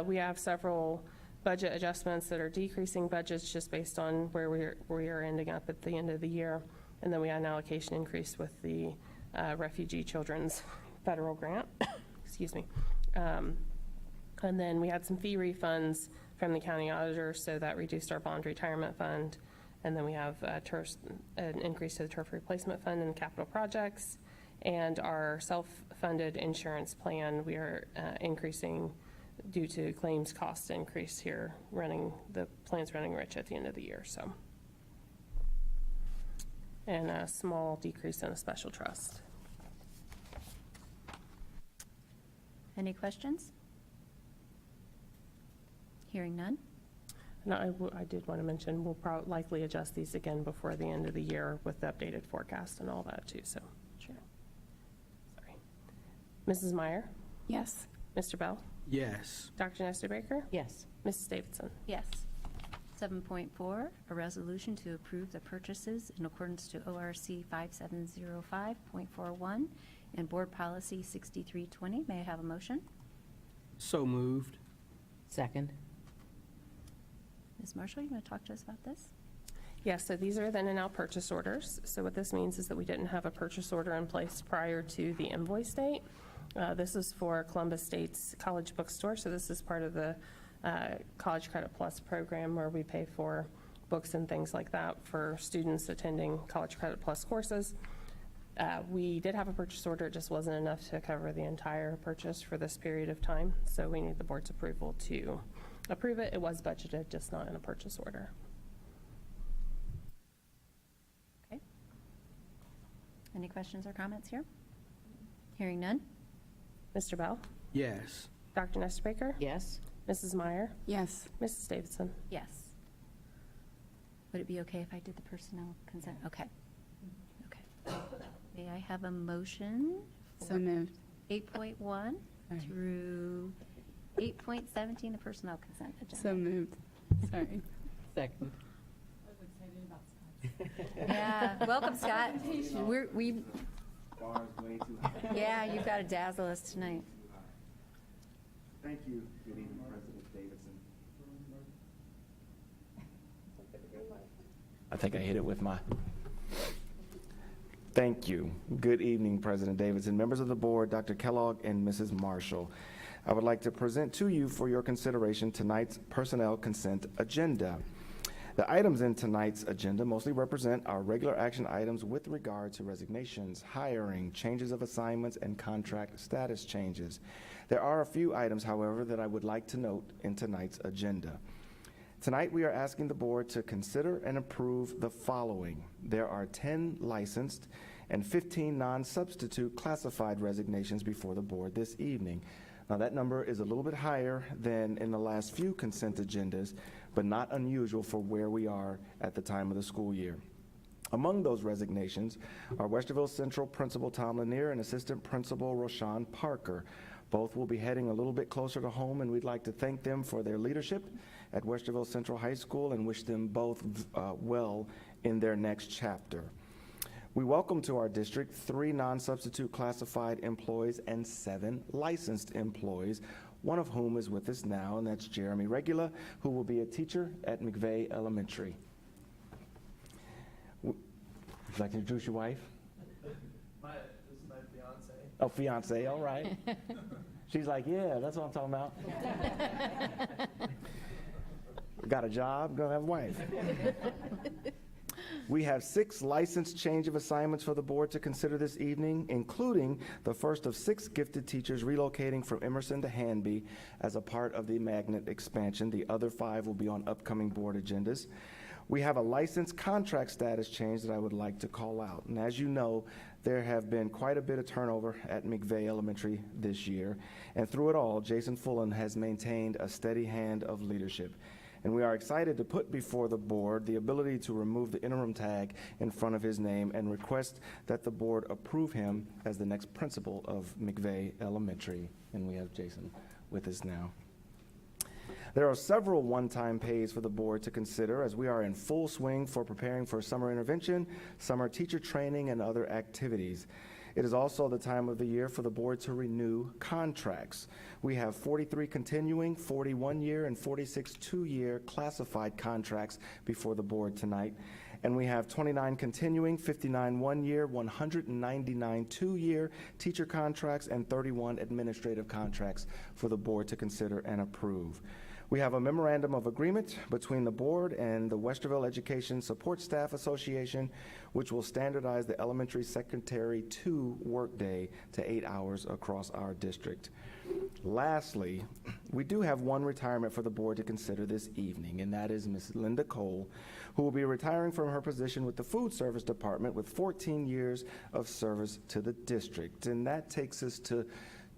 We have several budget adjustments that are decreasing budgets just based on where we are ending up at the end of the year. And then we had an allocation increase with the Refugee Children's Federal Grant, excuse me. And then we had some fee refunds from the county auditor, so that reduced our bond retirement fund. And then we have an increase to the turf replacement fund and capital projects. And our self-funded insurance plan, we are increasing due to claims cost increase here, the plan's running rich at the end of the year, so. And a small decrease in a special trust. Any questions? Hearing none? And I did want to mention, we'll likely adjust these again before the end of the year with the updated forecast and all that too, so. Sure. Sorry. Mrs. Meyer, Yes. Mr. Bell, Yes. Dr. Nestor Baker, Yes. Mrs. Davidson. Yes. 7.4, a resolution to approve the purchases in accordance to ORC 5705.41 and Board Policy 6320. May I have a motion? So moved. Second. Ms. Marshall, you want to talk to us about this? Yes, so these are then and now purchase orders. So what this means is that we didn't have a purchase order in place prior to the invoice date. This is for Columbus State's College Bookstore, so this is part of the College Credit Plus program where we pay for books and things like that for students attending College Credit Plus courses. We did have a purchase order, it just wasn't enough to cover the entire purchase for this period of time, so we need the board's approval to approve it. It was budgeted, just not in a purchase order. Okay. Any questions or comments here? Hearing none? Mr. Bell, Yes. Dr. Nestor Baker, Yes. Mrs. Meyer, Yes. Mrs. Davidson. Yes. Would it be okay if I did the personnel consent? Okay. Okay. May I have a motion So moved. 8.1 through 8.17, the personnel consent agenda? So moved. Sorry. Second. Yeah, welcome, Scott. We Bar's way too high. yeah, you've got to dazzle us tonight. Thank you. Good evening, President Davidson. I think I hit it with my. Thank you. Good evening, President Davidson, members of the board, Dr. Kellogg, and Mrs. Marshall. I would like to present to you for your consideration tonight's personnel consent agenda. The items in tonight's agenda mostly represent our regular action items with regard to resignations, hiring, changes of assignments, and contract status changes. There are a few items, however, that I would like to note in tonight's agenda. Tonight, we are asking the board to consider and approve the following. There are 10 licensed and 15 non-substitute classified resignations before the board this evening. Now, that number is a little bit higher than in the last few consent agendas, but not unusual for where we are at the time of the school year. Among those resignations are Westerville Central Principal Tom Lanier and Assistant Principal Roshan Parker. Both will be heading a little bit closer to home, and we'd like to thank them for their leadership at Westerville Central High School and wish them both well in their next chapter. We welcome to our district 3 non-substitute classified employees and 7 licensed employees, one of whom is with us now, and that's Jeremy Regula, who will be a teacher at McVeigh Elementary. Would you like to introduce your wife? This is my fiance. Oh, fiance, all right. She's like, yeah, that's what I'm talking about. Got a job, gonna have a wife. We have 6 licensed change of assignments for the board to consider this evening, including the first of 6 gifted teachers relocating from Emerson to Hanby as a part of the magnet expansion. The other 5 will be on upcoming board agendas. We have a licensed contract status change that I would like to call out. And as you know, there have been quite a bit of turnover at McVeigh Elementary this year. And through it all, Jason Fullen has maintained a steady hand of leadership. And we are excited to put before the board the ability to remove the interim tag in front of his name and request that the board approve him as the next principal of McVeigh Elementary. And we have Jason with us now. There are several one-time pays for the board to consider as we are in full swing for preparing for summer intervention, summer teacher training, and other activities. It is also the time of the year for the board to renew contracts. We have 43 continuing, 41 year, and 46 two-year classified contracts before the board tonight. And we have 29 continuing, 59 one-year, 199 two-year teacher contracts, and 31 administrative contracts for the board to consider and approve. We have a memorandum of agreement between the board and the Westerville Education Support Staff Association, which will standardize the elementary secretary 2 workday to 8 hours across our district. Lastly, we do have one retirement for the board to consider this evening, and that is Ms. Linda Cole, who will be retiring from her position with the Food Service Department with 14 years of service to the district. And that takes us to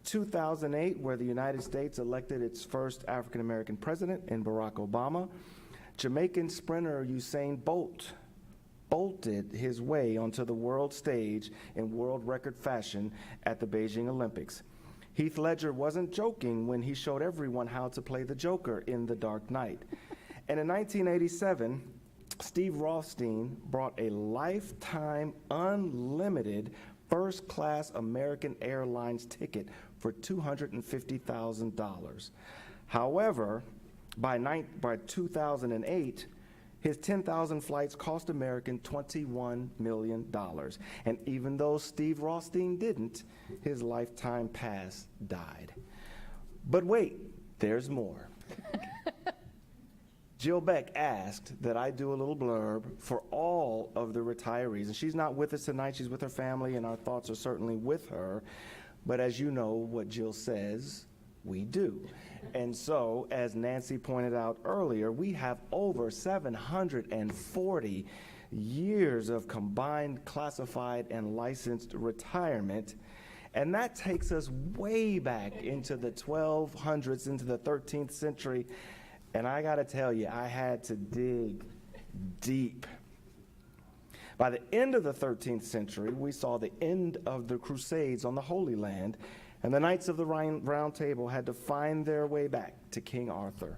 2008, where the United States elected its first African-American president in Barack Obama. Jamaican sprinter Usain Bolt bolted his way onto the world stage in world record fashion at the Beijing Olympics. Heath Ledger wasn't joking when he showed everyone how to play the Joker in The Dark Knight. And in 1987, Steve Rothstein brought a lifetime unlimited first-class American Airlines ticket for $250,000. However, by 2008, his 10,000 flights cost American $21 million. And even though Steve Rothstein didn't, his lifetime pass died. But wait, there's more. Jill Beck asked that I do a little blurb for all of the retirees. And she's not with us tonight. She's with her family, and our thoughts are certainly with her. But as you know, what Jill says, we do. And so, as Nancy pointed out earlier, we have over 740 years of combined classified and licensed retirement. And that takes us way back into the 1200s, into the 13th century. And I got to tell you, I had to dig deep. By the end of the 13th century, we saw the end of the Crusades on the Holy Land, and the Knights of the Round Table had to find their way back to King Arthur.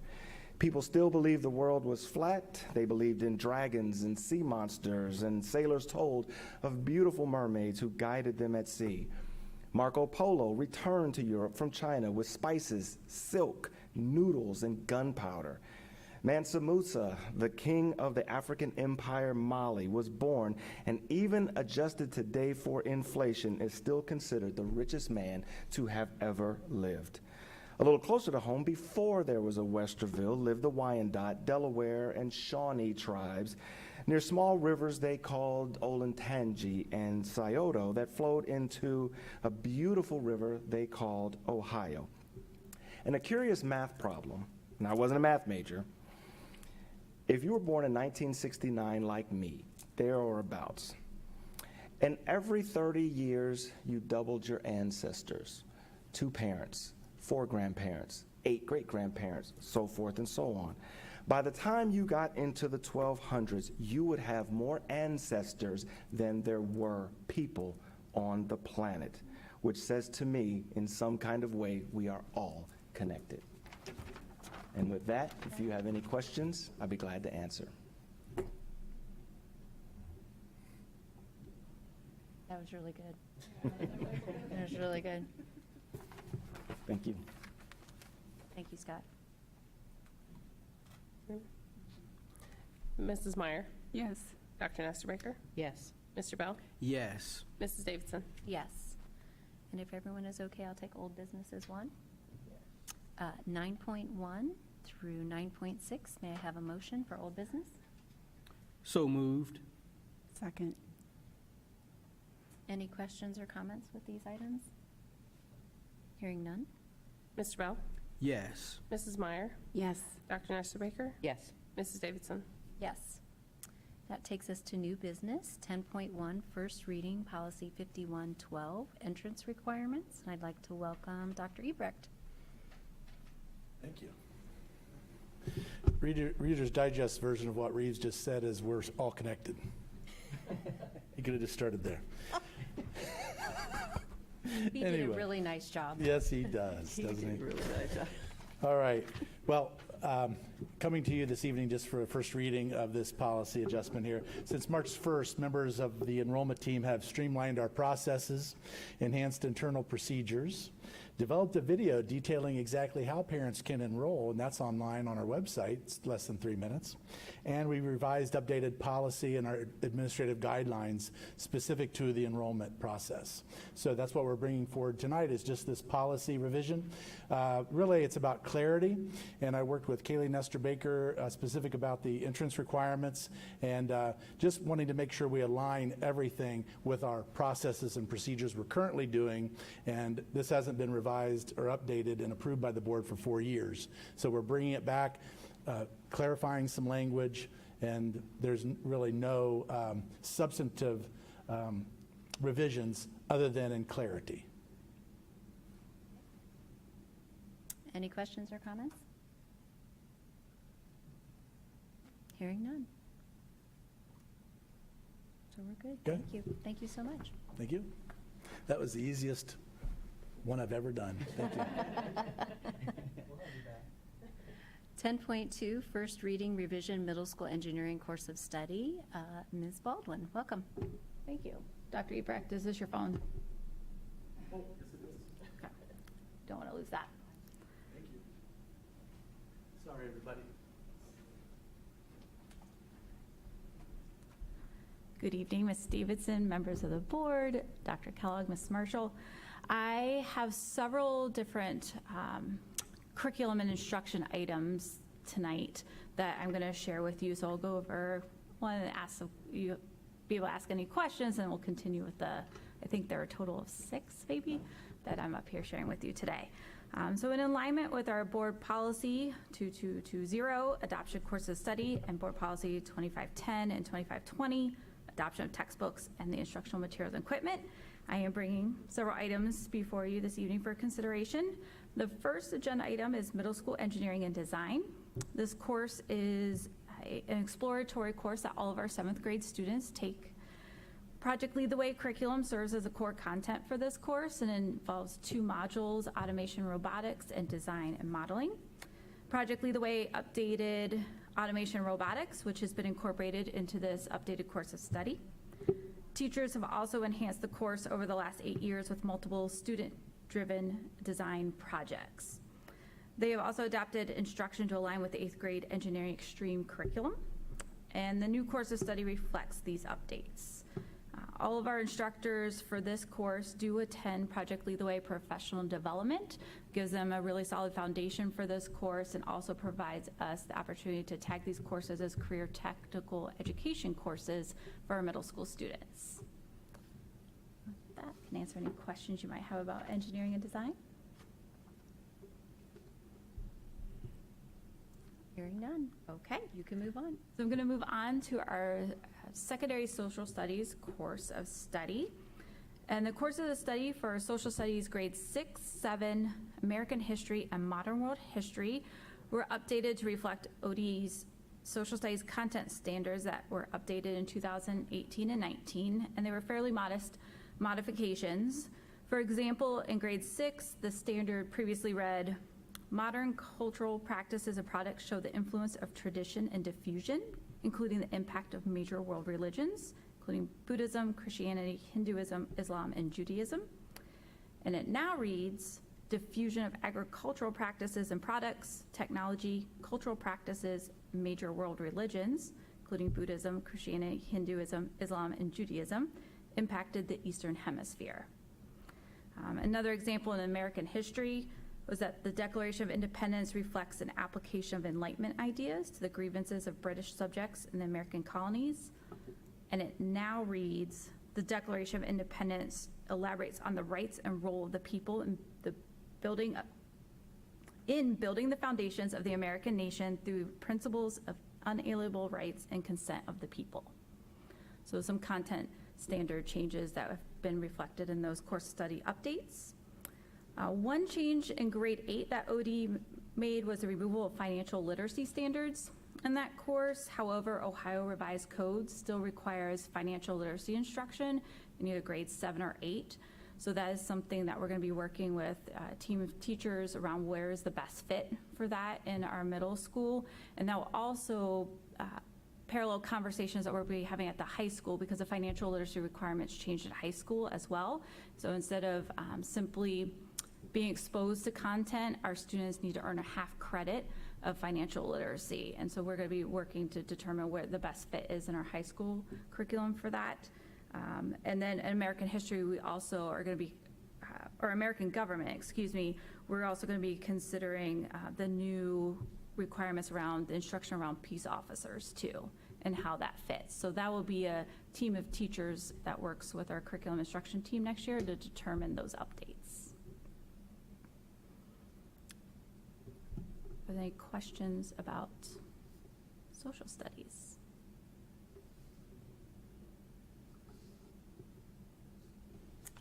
People still believed the world was flat. They believed in dragons and sea monsters, and sailors told of beautiful mermaids who guided them at sea. Marco Polo returned to Europe from China with spices, silk, noodles, and gunpowder. Mansa Musa, the king of the African empire Mali, was born and even adjusted today for inflation is still considered the richest man to have ever lived. A little closer to home, before there was a Westerville, lived the Wyandot, Delaware, and Shawnee tribes near small rivers they called Olentangy and Scioto that flowed into a beautiful river they called Ohio. And a curious math problem, and I wasn't a math major, if you were born in 1969 like me, there or abouts, and every 30 years you doubled your ancestors, 2 parents, 4 grandparents, 8 great-grandparents, so forth and so on. By the time you got into the 1200s, you would have more ancestors than there were people on the planet, which says to me, in some kind of way, we are all connected. And with that, if you have any questions, I'd be glad to answer. That was really good. That was really good. Thank you. Thank you, Scott. Mrs. Meyer, Yes. Dr. Nesterbaker, Yes. Mr. Bell, Yes. Mrs. Davidson. Yes. And if everyone is okay, I'll take old business as one. 9.1 through 9.6, may I have a motion for old business? So moved. Second. Any questions or comments with these items? Hearing none? Mr. Bell, Yes. Mrs. Meyer, Yes. Dr. Nesterbaker, Yes. Mrs. Davidson. Yes. That takes us to new business, 10.1, first reading, policy 5112, entrance requirements. And I'd like to welcome Dr. Ebrecht. Thank you. Reader's Digest version of what Reeves just said is we're all connected. He could have just started there. He did a Anyway. really nice job. Yes, he does, doesn't he? All right. Well, coming to you this evening just for a first reading of this policy adjustment here. Since March 1st, members of the enrollment team have streamlined our processes, enhanced internal procedures, developed a video detailing exactly how parents can enroll, and that's online on our website. It's less than 3 minutes. And we revised updated policy and our administrative guidelines specific to the enrollment process. So that's what we're bringing forward tonight is just this policy revision. Really, it's about clarity, and I worked with with Kaylee Nestor Baker, specific about the entrance requirements, and just wanting to make sure we align everything with our processes and procedures we're currently doing. And this hasn't been revised or updated and approved by the board for 4 years. So we're bringing it back, clarifying some language, and there's really no substantive revisions other than in clarity. Any questions or comments? Hearing none. So we're good. Good. Thank you. Thank you so much. Thank you. That was the easiest one I've ever done. Thank you. 10.2, first reading revision middle school engineering course of study. Ms. Baldwin, welcome. Thank you. Dr. Ebrecht, is this your phone? Oh, yes, it is. Okay. Don't want to lose that. Thank you. Sorry, everybody. Good evening, Ms. Davidson, members of the board, Dr. Kellogg, Ms. Marshall. I have several different curriculum and instruction items tonight that I'm going to share with you. So I'll go over one and ask you be able to ask any questions, and we'll continue with I think there are a total of 6 maybe that I'm up here sharing with you today. So in alignment with our board policy 2220, adoption course of study, and board policy 2510 and 2520, adoption of textbooks and the instructional materials and equipment, I am bringing several items before you this evening for consideration. The first agenda item is middle school engineering and design. This course is an exploratory course that all of our 7th grade students take. Project Lead the Way curriculum serves as a core content for this course and involves 2 modules, automation, robotics, and design and modeling. Project Lead the Way updated automation robotics, which has been incorporated into this updated course of study. Teachers have also enhanced the course over the last 8 years with multiple student-driven design projects. They have also adapted instruction to align with the 8th grade engineering extreme curriculum, and the new course of study reflects these updates. All of our instructors for this course do attend Project Lead the Way professional development, gives them a really solid foundation for this course, and also provides us the opportunity to tag these courses as career technical education courses for our middle school students. With that, I can answer any questions you might have about engineering and design. Hearing none. Okay, you can move on. So I'm going to move on to our secondary social studies course of study. And the course of the study for social studies grades 6, 7, American history, and modern world history were updated to reflect ODE's social studies content standards that were updated in 2018 and 19, and they were fairly modest modifications. For example, in grade 6, the standard previously read, modern cultural practices and products show the influence of tradition and diffusion, including the impact of major world religions, including Buddhism, Christianity, Hinduism, Islam, and Judaism. And it now reads, diffusion of agricultural practices and products, technology, cultural practices, major world religions, including Buddhism, Christianity, Hinduism, Islam, and Judaism, impacted the Eastern Hemisphere. Another example in American history was that the Declaration of Independence reflects an application of Enlightenment ideas to the grievances of British subjects in the American colonies. And it now reads, the Declaration of Independence elaborates on the rights and role of the people in building the foundations of the American nation through principles of unalienable rights and consent of the people. So some content standard changes that have been reflected in those course study updates. One change in grade 8 that OD made was the removal of financial literacy standards in that course. However, Ohio Revised Code still requires financial literacy instruction in either grades 7 or 8. So that is something that we're going to be working with a team of teachers around where is the best fit for that in our middle school. And that will also parallel conversations that we'll be having at the high school, because the financial literacy requirements changed at high school as well. So instead of simply being exposed to content, our students need to earn a half credit of financial literacy. And so we're going to be working to determine where the best fit is in our high school curriculum for that. And then in American history, we also are going to be, or American government, excuse me, we're also going to be considering the new requirements around the instruction around peace officers too, and how that fits. So that will be a team of teachers that works with our curriculum instruction team next year to determine those updates. Are there any questions about social studies?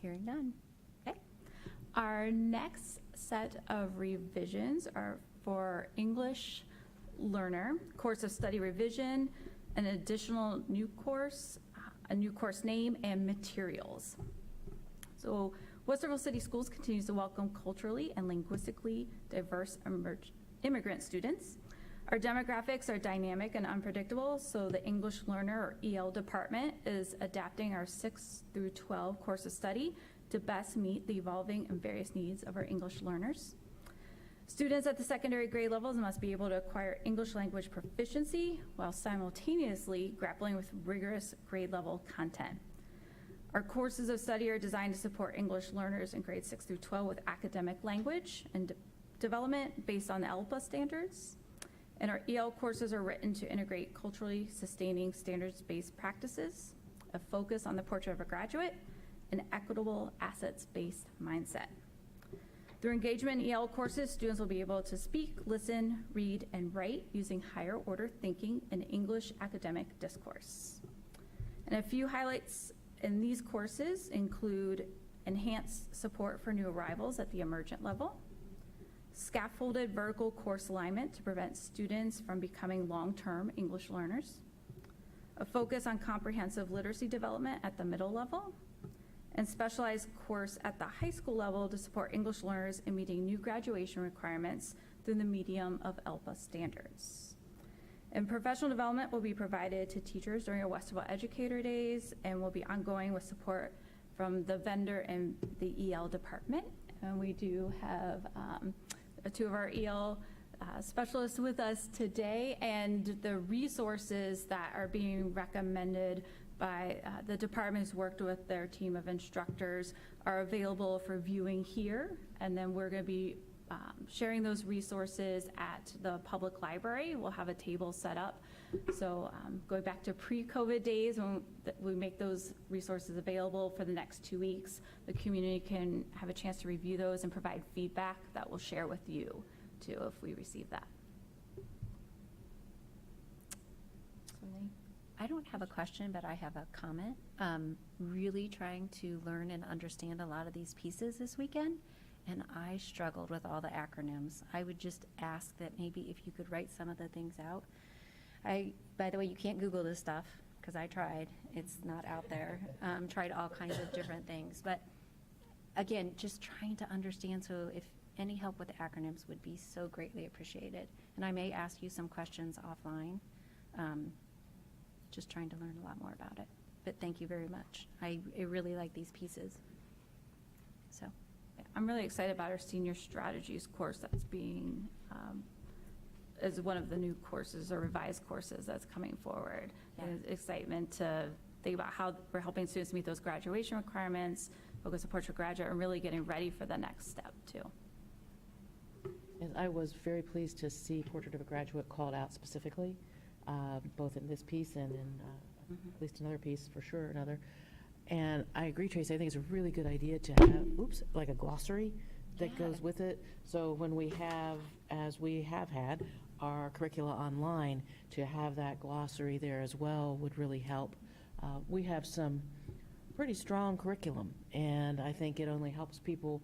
Hearing none. Okay. Our next set of revisions are for English learner, course of study revision, an additional new course, a new course name, and materials. So Westerville City Schools continues to welcome culturally and linguistically diverse immigrant students. Our demographics are dynamic and unpredictable, so the English learner or EL department is adapting our 6 through 12 course of study to best meet the evolving and various needs of our English learners. Students at the secondary grade levels must be able to acquire English language proficiency while simultaneously grappling with rigorous grade level content. Our courses of study are designed to support English learners in grades 6 through 12 with academic language and development based on the ELPA standards. And our EL courses are written to integrate culturally sustaining standards-based practices, a focus on the portrait of a graduate, an equitable assets-based mindset. Through engagement in EL courses, students will be able to speak, listen, read, and write using higher order thinking and English academic discourse. And a few highlights in these courses include enhanced support for new arrivals at the emergent level, scaffolded vertical course alignment to prevent students from becoming long-term English learners, a focus on comprehensive literacy development at the middle level, and specialized course at the high school level to support English learners in meeting new graduation requirements through the medium of ELPA standards. And professional development will be provided to teachers during our Westerville Educator Days and will be ongoing with support from the vendor and the EL department. And we do have 2 of our EL specialists with us today, and the resources that are being recommended by the department who's worked with their team of instructors are available for viewing here, and then we're going to be sharing those resources at the public library. We'll have a table set up. So going back to pre-COVID days when we make those resources available for the next 2 weeks, the community can have a chance to review those and provide feedback that we'll share with you too if we receive that. I don't have a question, but I have a comment. Really trying to learn and understand a lot of these pieces this weekend, and I struggled with all the acronyms. I would just ask that maybe if you could write some of the things out. By the way, you can't Google this stuff, because I tried. It's not out there. Tried all kinds of different things. But again, just trying to understand, so if any help with the acronyms would be so greatly appreciated. And I may ask you some questions offline. Just trying to learn a lot more about it. But thank you very much. I really like these pieces. So. I'm really excited about our senior strategies course that's being, as one of the new courses or revised courses that's coming forward. Yeah. And excitement to think about how we're helping students meet those graduation requirements, focus on portrait graduate, and really getting ready for the next step too. And I was very pleased to see Portrait of a Graduate called out specifically, both in this piece and in at least another piece, for sure, another. And I agree, Tracy, I think it's a really good idea to have, like a glossary that goes with it. So when we have, as we have had, our curricula online, to have that glossary there as well would really help. We have some pretty strong curriculum, and I think it only helps people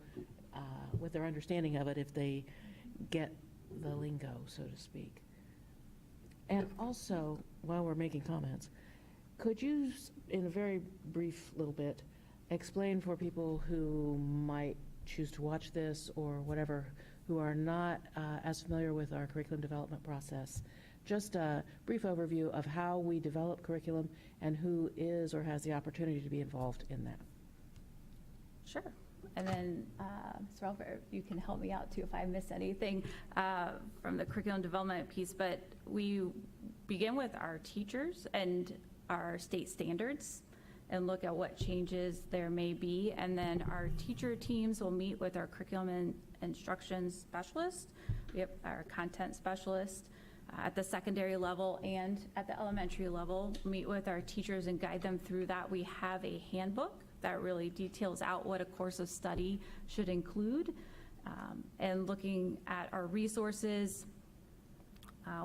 with their understanding of it if they get the lingo, so to speak. And also, while we're making comments, could you, in a very brief little bit, explain for people who might choose to watch this or whatever, who are not as familiar with our curriculum development process, just a brief overview of how we develop curriculum and who is or has the opportunity to be involved in that? Sure. And then, Mr. Ralph, you can help me out too if I miss anything from the curriculum development piece, but we begin with our teachers and our state standards and look at what changes there may be. And then our teacher teams will meet with our curriculum and instruction specialist. We have our content specialist at the secondary level and at the elementary level, meet with our teachers and guide them through that. We have a handbook that really details out what a course of study should include, and looking at our resources.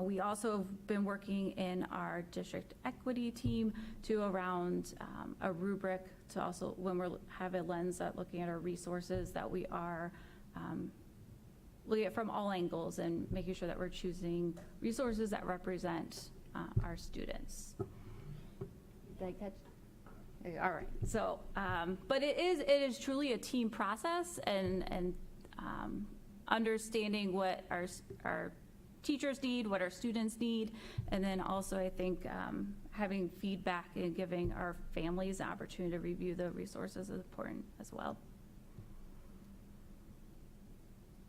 We also have been working in our district equity team to around a rubric to also, when we have a lens at looking at our resources, that we are looking at from all angles and making sure that we're choosing resources that represent our students. Did I catch? All right. So, but it is truly a team process, and understanding what our teachers need, what our students need, and then also I think having feedback and giving our families an opportunity to review the resources is important as well.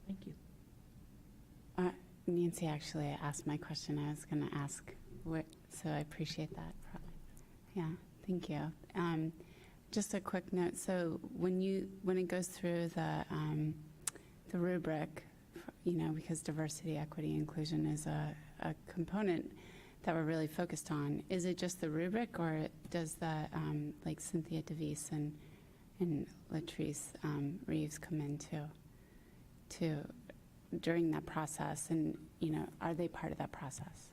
Thank you. Nancy actually asked my question. I was going to ask what, so I appreciate that. Yeah, thank you. Just a quick note. So when it goes through the rubric, you know, because diversity, equity, inclusion is a component that we're really focused on, is it just the rubric, or does the like Cynthia DeVise and Latrice Reeves come in to during that process, and you know, are they part of that process?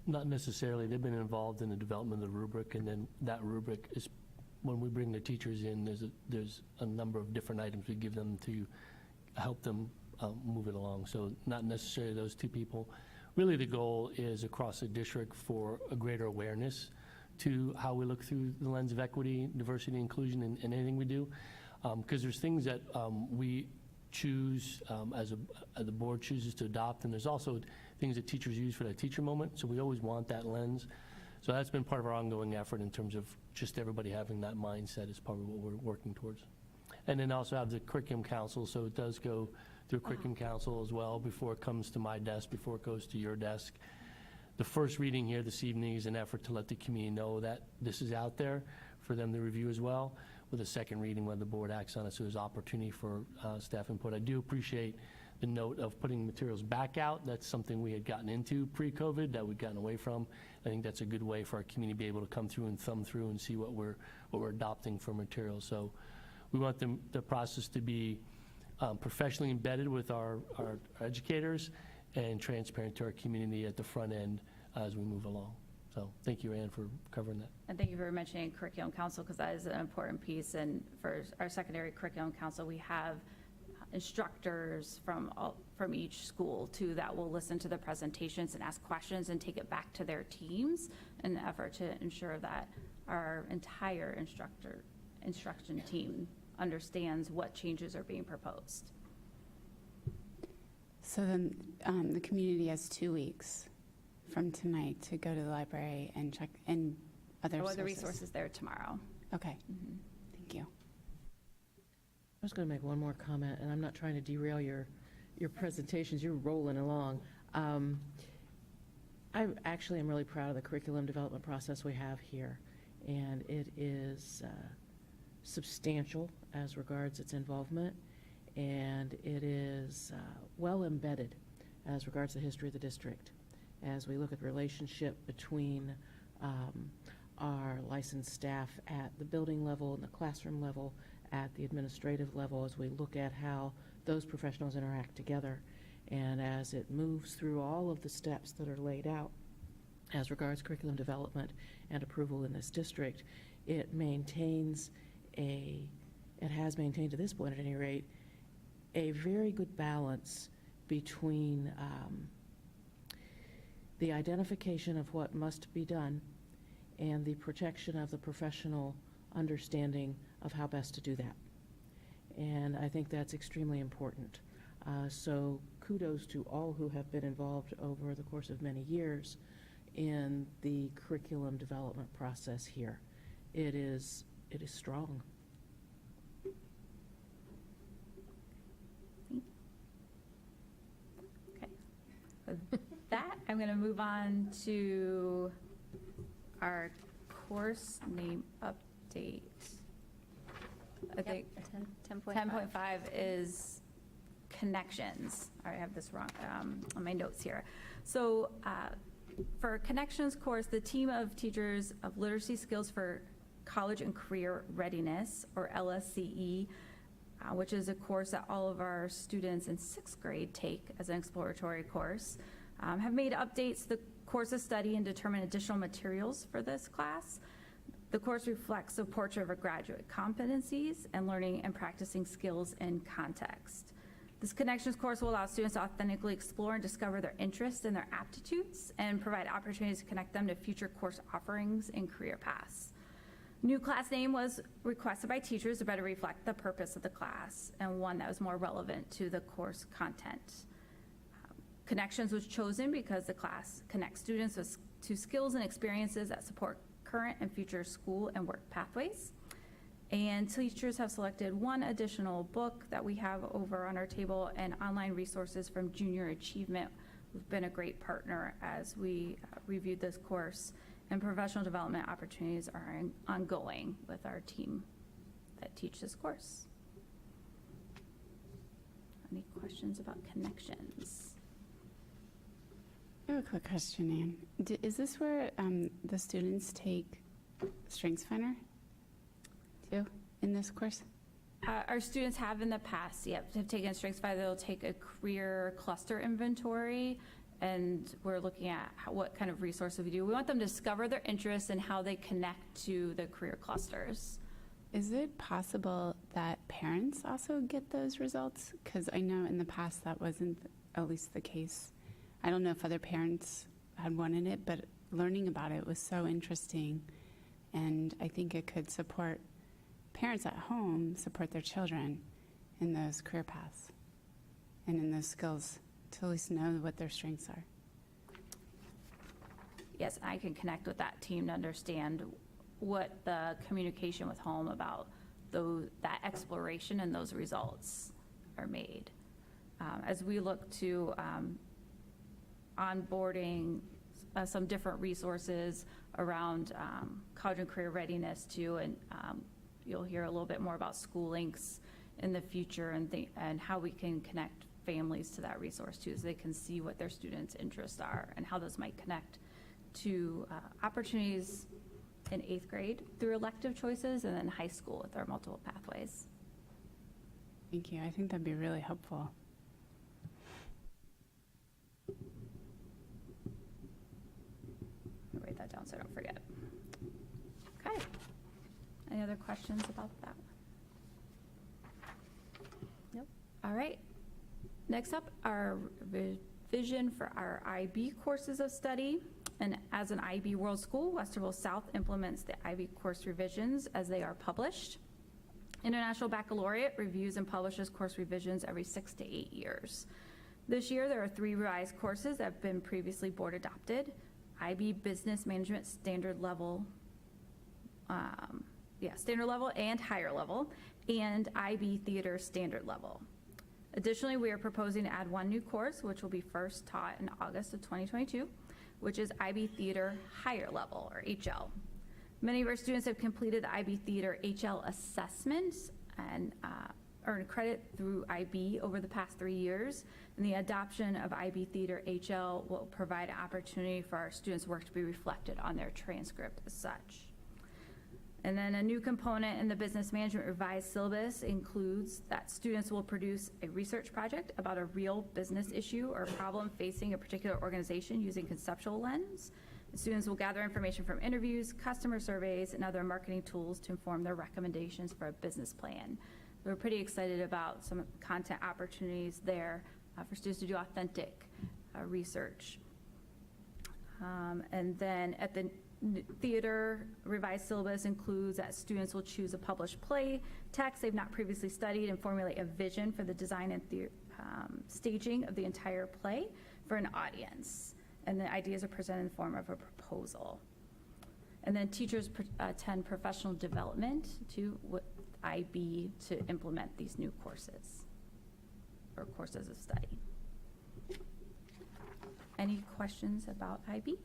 Not necessarily. They've been involved in the development of the rubric, and then that rubric is, when we bring the teachers in, there's a number of different items we give them to help them move it along. So not necessarily those two people. Really the goal is across the district for a greater awareness to how we look through the lens of equity, diversity, inclusion in anything we do. Because there's things that we choose as the board chooses to adopt, and there's also things that teachers use for that teacher moment. So we always want that lens. So that's been part of our ongoing effort in terms of just everybody having that mindset is part of what we're working towards. And then also have the curriculum council, so it does go through curriculum council as well before it comes to my desk, before it goes to your desk. The first reading here this evening is an effort to let the community know that this is out there for them to review as well, with a second reading when the board acts on it, so there's opportunity for staff input. I do appreciate the note of putting materials back out. That's something we had gotten into pre-COVID that we'd gotten away from. I think that's a good way for our community to be able to come through and thumb through and see what we're adopting for materials. So we want the process to be professionally embedded with our educators and transparent to our community at the front end as we move along. So thank you, Ann, for covering that. And thank you for mentioning curriculum council, because that is an important piece. And for our secondary curriculum council, we have instructors from each school too that will listen to the presentations and ask questions and take it back to their teams in an effort to ensure that our entire instruction team understands what changes are being proposed. So then the community has 2 weeks from tonight to go to the library and check in other sources. The resources there tomorrow. Okay. Thank you. I was going to make one more comment, and I'm not trying to derail your presentations. You're rolling along. I actually am really proud of the curriculum development process we have here, and it is substantial as regards its involvement, and it is well embedded as regards the history of the district. As we look at the relationship between our licensed staff at the building level and the classroom level, at the administrative level, as we look at how those professionals interact together, and as it moves through all of the steps that are laid out as regards curriculum development and approval in this district, it maintains it has maintained to this point at any rate, a very good balance between the identification of what must be done and the protection of the professional understanding of how best to do that. And I think that's extremely important. So kudos to all who have been involved over the course of many years in the curriculum development process here. It is strong. Okay. With that, I'm going to move on to our course name update. I think 10.5. 10.5 is Connections. I have this wrong on my notes here. So for Connections course, the team of teachers of literacy skills for college and career readiness, or LSCE, which is a course that all of our students in 6th grade take as an exploratory course, have made updates to the course of study and determined additional materials for this class. The course reflects a portrait of our graduate competencies and learning and practicing skills in context. This Connections course will allow students to authentically explore and discover their interests and their aptitudes and provide opportunities to connect them to future course offerings and career paths. New class name was requested by teachers to better reflect the purpose of the class and one that was more relevant to the course content. Connections was chosen because the class connects students to skills and experiences that support current and future school and work pathways. And teachers have selected one additional book that we have over on our table and online resources from Junior Achievement, who've been a great partner as we reviewed this course. And professional development opportunities are ongoing with our team that teach this course. Any questions about Connections? I have a quick question, Anne. Is this where the students take StrengthsFinder too in this course? Our students have in the past, have taken StrengthsFinder. They'll take a career cluster inventory, and we're looking at what kind of resources we do. We want them to discover their interests and how they connect to the career clusters. Is it possible that parents also get those results? Because I know in the past that wasn't at least the case. I don't know if other parents had wanted it, but learning about it was so interesting. And I think it could support parents at home, support their children in those career paths and in those skills to at least know what their strengths are. Yes, I can connect with that team to understand what the communication with home about that exploration and those results are made. As we look to onboarding some different resources around college and career readiness too, and you'll hear a little bit more about school links in the future and how we can connect families to that resource too, so they can see what their students' interests are and how those might connect to opportunities in 8th grade through elective choices, and then high school with our multiple pathways. Thank you. I think that'd be really helpful. I'll write that down so I don't forget. Okay. Any other questions about that one? Nope. All right. Next up, our revision for our IB courses of study. And as an IB World School, Westerville South implements the IB course revisions as they are published. International Baccalaureate reviews and publishes course revisions every 6 to 8 years. This year, there are 3 revised courses that have been previously board adopted: IB Business Management Standard Level, Standard Level and Higher Level, and IB Theater Standard Level. Additionally, we are proposing to add one new course, which will be first taught in August of 2022, which is IB Theater Higher Level, or HL. Many of our students have completed the IB Theater HL assessments and earned credit through IB over the past 3 years, and the adoption of IB Theater HL will provide an opportunity for our students' work to be reflected on their transcript as such. And then a new component in the business management revised syllabus includes that students will produce a research project about a real business issue or problem facing a particular organization using conceptual lens. The students will gather information from interviews, customer surveys, and other marketing tools to inform their recommendations for a business plan. We're pretty excited about some content opportunities there for students to do authentic research. And then at the theater revised syllabus includes that students will choose a published play text they've not previously studied and formulate a vision for the design and staging of the entire play for an audience. And the ideas are presented in the form of a proposal. And then teachers attend professional development with IB to implement these new courses or courses of study. Any questions about IB?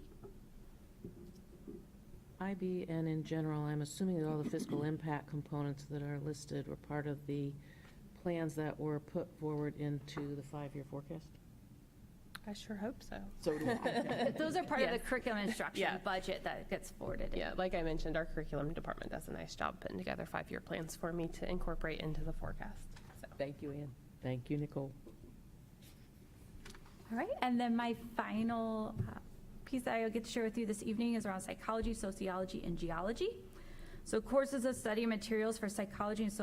IB and in general, I'm assuming that all the fiscal impact components that are listed were part of the plans that were put forward into the 5-year forecast? I sure hope so. So do I. Those are part of the Yes. curriculum instruction Yeah. budget that gets forwarded in. Yeah, like I mentioned, our curriculum department does a nice job putting together 5-year plans for me to incorporate into the forecast. So. Thank you, Ann. Thank you, Nicole. All right, and then my final piece that I'll get to share with you this evening is around psychology, sociology, and geology. So courses of study and materials for psychology and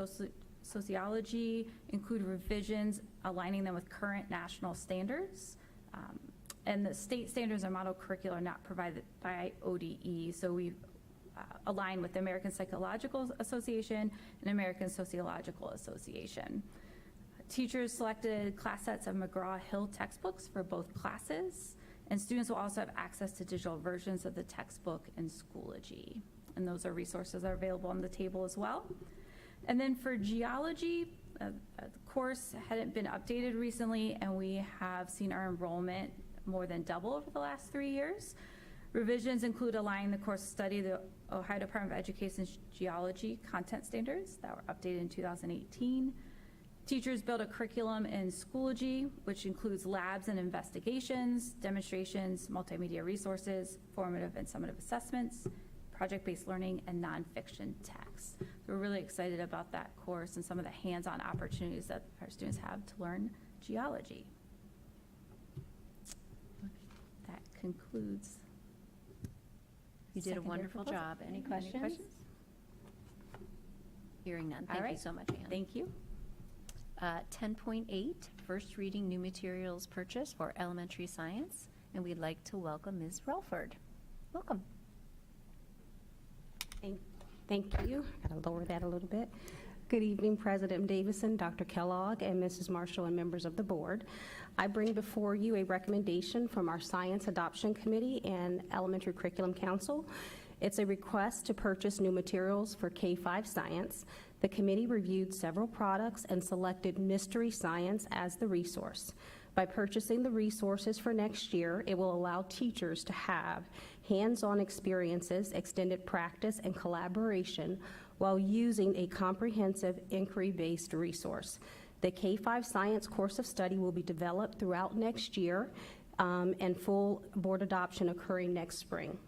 sociology include revisions aligning them with current national standards. And the state standards and model curricula are not provided by ODE, so we align with the American Psychological Association and American Sociological Association. Teachers selected class sets of McGraw-Hill textbooks for both classes, and students will also have access to digital versions of the textbook in Schoology. And those are resources that are available on the table as well. And then for geology, the course hadn't been updated recently, and we have seen our enrollment more than double over the last 3 years. Revisions include aligning the course study, the Ohio Department of Education's geology content standards that were updated in 2018. Teachers build a curriculum in Schoology, which includes labs and investigations, demonstrations, multimedia resources, formative and summative assessments, project-based learning, and nonfiction texts. So we're really excited about that course and some of the hands-on opportunities that our students have to learn geology. That concludes. You did a secondary wonderful proposal. job. Any questions? Hearing none. All Thank you right. so much, Ann. Thank you. 10.8, first reading new materials purchase for elementary science, and we'd like to welcome Ms. Relford. Welcome. Thank you. Got to lower that a little bit. Good evening, President Davison, Dr. Kellogg, and Mrs. Marshall, and members of the board. I bring before you a recommendation from our Science Adoption Committee and Elementary Curriculum Council. It's a request to purchase new materials for K-5 science. The committee reviewed several products and selected Mystery Science as the resource. By purchasing the resources for next year, it will allow teachers to have hands-on experiences, extended practice, and collaboration while using a comprehensive inquiry-based resource. The K-5 science course of study will be developed throughout next year and full board adoption occurring next spring.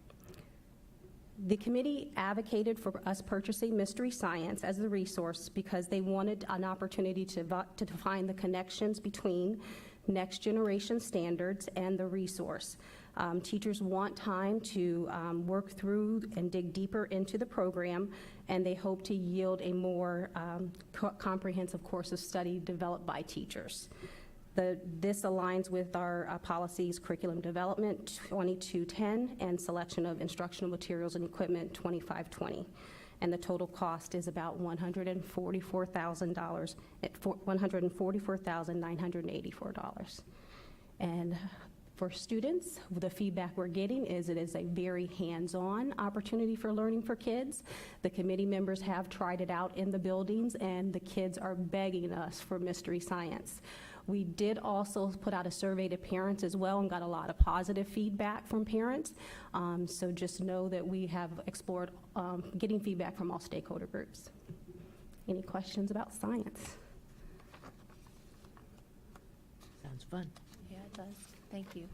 The committee advocated for us purchasing Mystery Science as the resource because they wanted an opportunity to define the connections between next generation standards and the resource. Teachers want time to work through and dig deeper into the program, and they hope to yield a more comprehensive course of study developed by teachers. This aligns with our policies, curriculum development 2210 and selection of instructional materials and equipment 2520. And the total cost is about $144,000, $144,984. And for students, the feedback we're getting is it is a very hands-on opportunity for learning for kids. The committee members have tried it out in the buildings, and the kids are begging us for Mystery Science. We did also put out a survey to parents as well and got a lot of positive feedback from parents. So just know that we have explored getting feedback from all stakeholder groups. Any questions about science? Sounds fun. Yeah, it does. Thank you.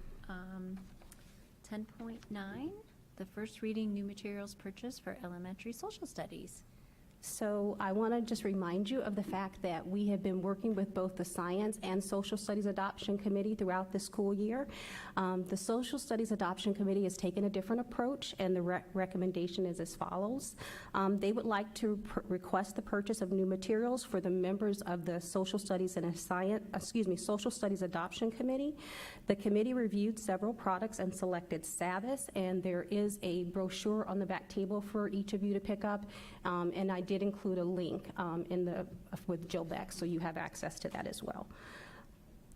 10.9, the first reading new materials purchase for elementary social studies. So I want to just remind you of the fact that we have been working with both the Science and Social Studies Adoption Committee throughout the school year. The Social Studies Adoption Committee has taken a different approach, and the recommendation is as follows. They would like to request the purchase of new materials for the members of the Social Studies and Social Studies Adoption Committee. The committee reviewed several products and selected Savvis, and there is a brochure on the back table for each of you to pick up, and I did include a link with Jill Beck, so you have access to that as well.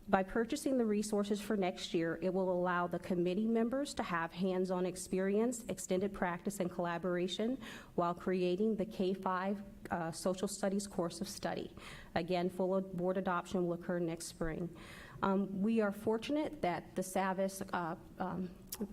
By purchasing the resources for next year, it will allow the committee members to have hands-on experience, extended practice, and collaboration while creating the K-5 social studies course of study. Again, full board adoption will occur next spring. We are fortunate that the Savis,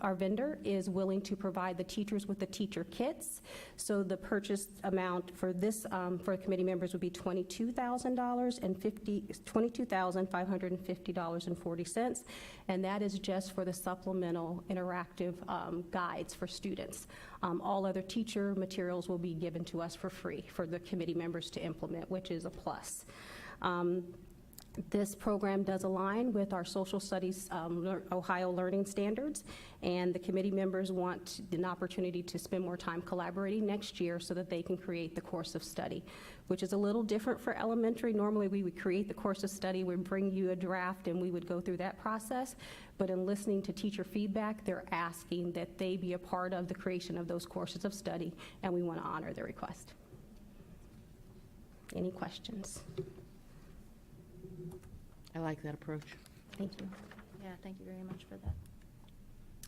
our vendor, is willing to provide the teachers with the teacher kits. So the purchase amount for this, for committee members would be $22,000 and $22,550.40, and that is just for the supplemental interactive guides for students. All other teacher materials will be given to us for free for the committee members to implement, which is a plus. This program does align with our social studies Ohio learning standards, and the committee members want an opportunity to spend more time collaborating next year so that they can create the course of study, which is a little different for elementary. Normally, we would create the course of study, we'd bring you a draft, and we would go through that process. But in listening to teacher feedback, they're asking that they be a part of the creation of those courses of study, and we want to honor their request. Any questions? I like that approach. Thank you. Yeah, thank you very much for that.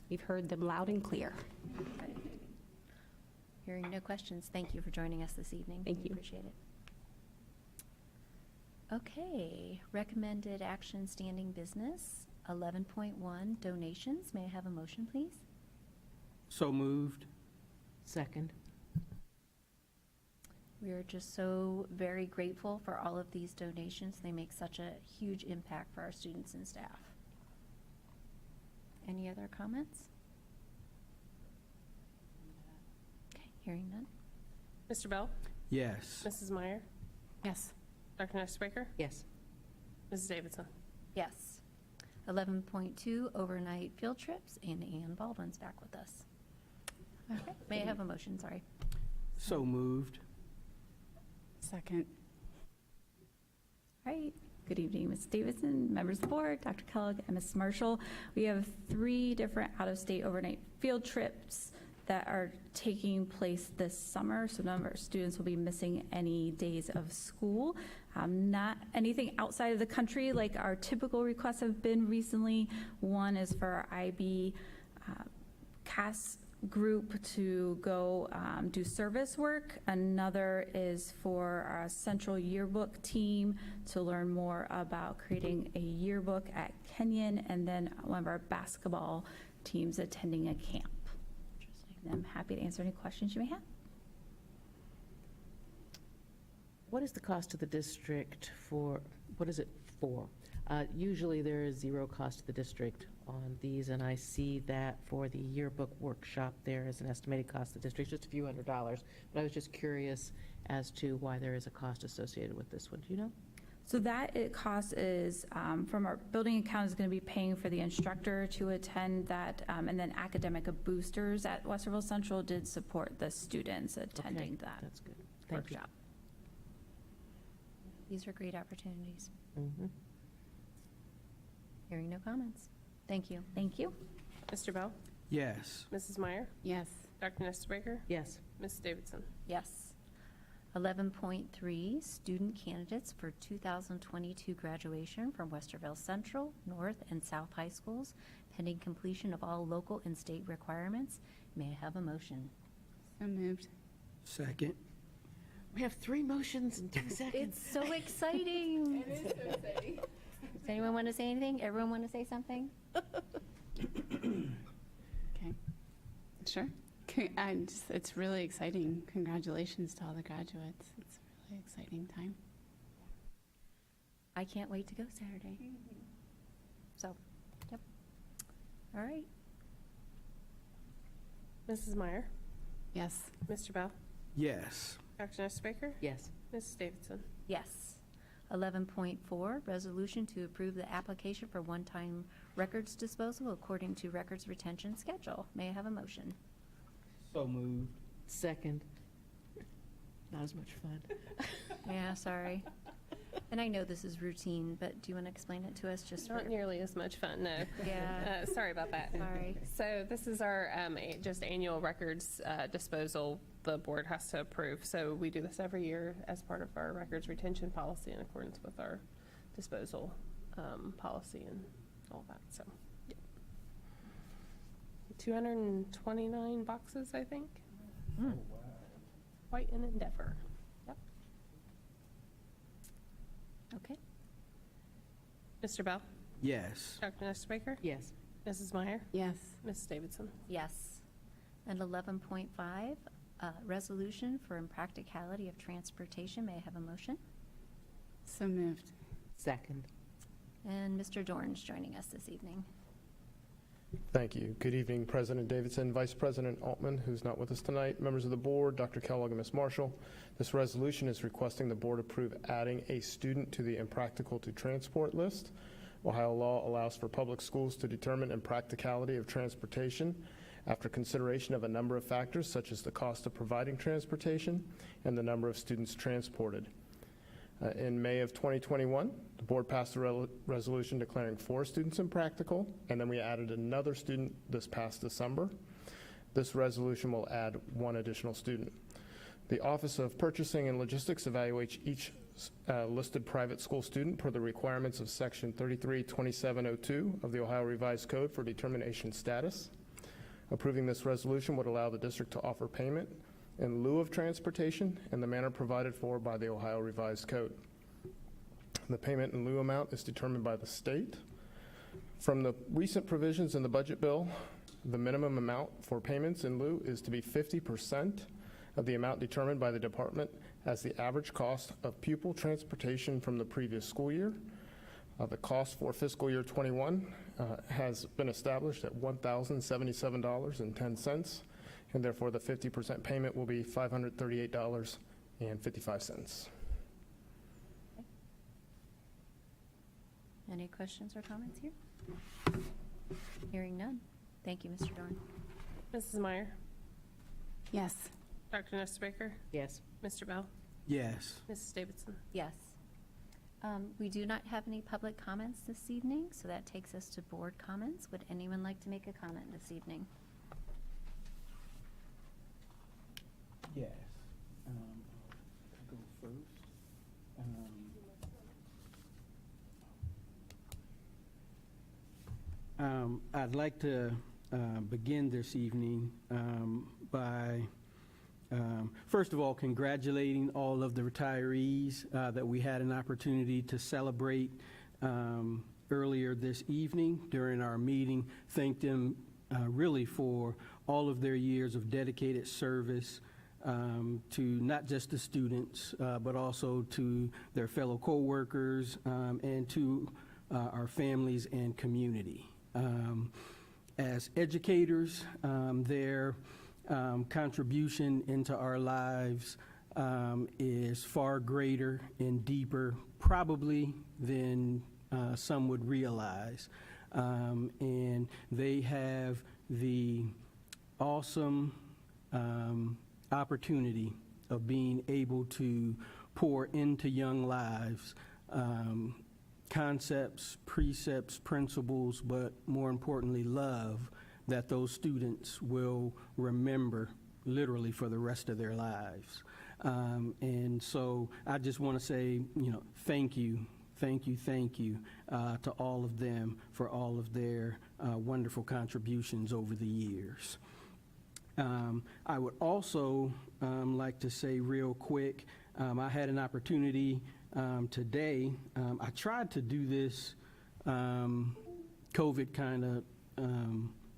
We've heard them loud and clear. Hearing no questions, thank you for joining us this evening. Thank We you. appreciate it. Okay, recommended action standing business, 11.1 donations. May I have a motion, please? So moved. Second. We are just so very grateful for all of these donations. They make such a huge impact for our students and staff. Any other comments? Okay, hearing none. Mr. Bell? Yes. Mrs. Meyer? Yes. Dr. Nestor Yes. Mrs. Davidson? Yes. 11.2 overnight field trips, and Ann Baldwin's back with us. Okay, may I have a motion, sorry? So moved. Second. All right. Good evening, Ms. Davidson, members of the board, Dr. Kellogg, and Ms. Marshall. We have 3 different out-of-state overnight field trips that are taking place this summer, so none of our students will be missing any days of school. Not anything outside of the country like our typical requests have been recently. One is for our IB CAS group to go do service work. Another is for our central yearbook team to learn more about creating a yearbook at Kenyon, and then one of our basketball teams attending a camp. And I'm happy to answer any questions you may have. What is the cost to the district for, what is it for? Usually there is 0 cost to the district on these, and I see that for the yearbook workshop there is an estimated cost to the district, just a few $100s. But I was just curious as to why there is a cost associated with this one. Do you know? So that cost is from our building account is going to be paying for the instructor to attend that, and then academic boosters at Westerville Central did support the students attending that That's good. Thank workshop. These are great opportunities. you. Mhm. Hearing no comments. Thank you. Thank you. Mr. Bell? Yes. Mrs. Meyer? Yes. Dr. Nestor Yes. Mrs. Davidson? Yes. 11.3, student candidates for 2022 graduation from Westerville Central, North, and South High Schools, pending completion of all local and state requirements. May I have a motion? So moved. Second. We have 3 motions in 2 seconds. It's so exciting. It is so exciting. Does anyone want to say anything? Everyone want to say something? Okay. Sure. It's really exciting. Congratulations to all the graduates. It's a really exciting time. I can't wait to go Saturday. So, yep. All right. Mrs. Meyer? Yes. Mr. Bell? Yes. Dr. Nestor Yes. Mrs. Davidson? Yes. 11.4, resolution to approve the application for one-time records disposal according to records retention schedule. May I have a motion? So moved. Second. Not as much fun. Yeah, sorry. And I know this is routine, but do you want to explain it to us just for? Not nearly as much fun, no. Yeah. Sorry about that. Sorry. So this is our just annual records disposal the board has to approve. So we do this every year as part of our records retention policy in accordance with our disposal policy and all that. So, yeah. 229 boxes, I think. Quite an endeavor. Yep. Okay. Mr. Bell? Yes. Dr. Nestor Baker? Yes. Mrs. Meyer? Yes. Mrs. Davidson? Yes. And 11.5, resolution for impracticality of transportation. May I have a motion? So moved. Second. And Mr. Dorn's joining us this evening. Thank you. Good evening, President Davidson, Vice President Altman, who's not with us tonight, members of the board, Dr. Kellogg and Ms. Marshall. This resolution is requesting the board approve adding a student to the impractical to transport list. Ohio law allows for public schools to determine impracticality of transportation after consideration of a number of factors, such as the cost of providing transportation and the number of students transported. In May of 2021, the board passed a resolution declaring 4 students impractical, and then we added another student this past December. This resolution will add 1 additional student. The Office of Purchasing and Logistics evaluates each listed private school student per the requirements of Section 332702 of the Ohio Revised Code for determination status. Approving this resolution would allow the district to offer payment in lieu of transportation in the manner provided for by the Ohio Revised Code. The payment in lieu amount is determined by the state. From the recent provisions in the budget bill, the minimum amount for payments in lieu is to be 50% of the amount determined by the department as the average cost of pupil transportation from the previous school year. The cost for fiscal year 21 has been established at $1,077.10, and therefore the 50% payment will be $538.55. Any questions or comments here? Hearing none. Thank you, Mr. Dorn. Mrs. Meyer? Yes. Dr. Nestor Baker? Yes. Mr. Bell? Yes. Mrs. Davidson? Yes. We do not have any public comments this evening, so that takes us to board comments. Would anyone like to make a comment this evening? Yes. I'll go first. I'd like to begin this evening by, first of all, congratulating all of the retirees that we had an opportunity to celebrate earlier this evening during our meeting. Thank them really for all of their years of dedicated service to not just the students, but also to their fellow co-workers and to our families and community. As educators, their contribution into our lives is far greater and deeper, probably, than some would realize. And they have the awesome opportunity of being able to pour into young lives concepts, precepts, principles, but more importantly, love that those students will remember literally for the rest of their lives. And so I just want to say, thank you to all of them for all of their wonderful contributions over the years. I would also like to say real quick, I had an opportunity today. I tried to do this, COVID kind of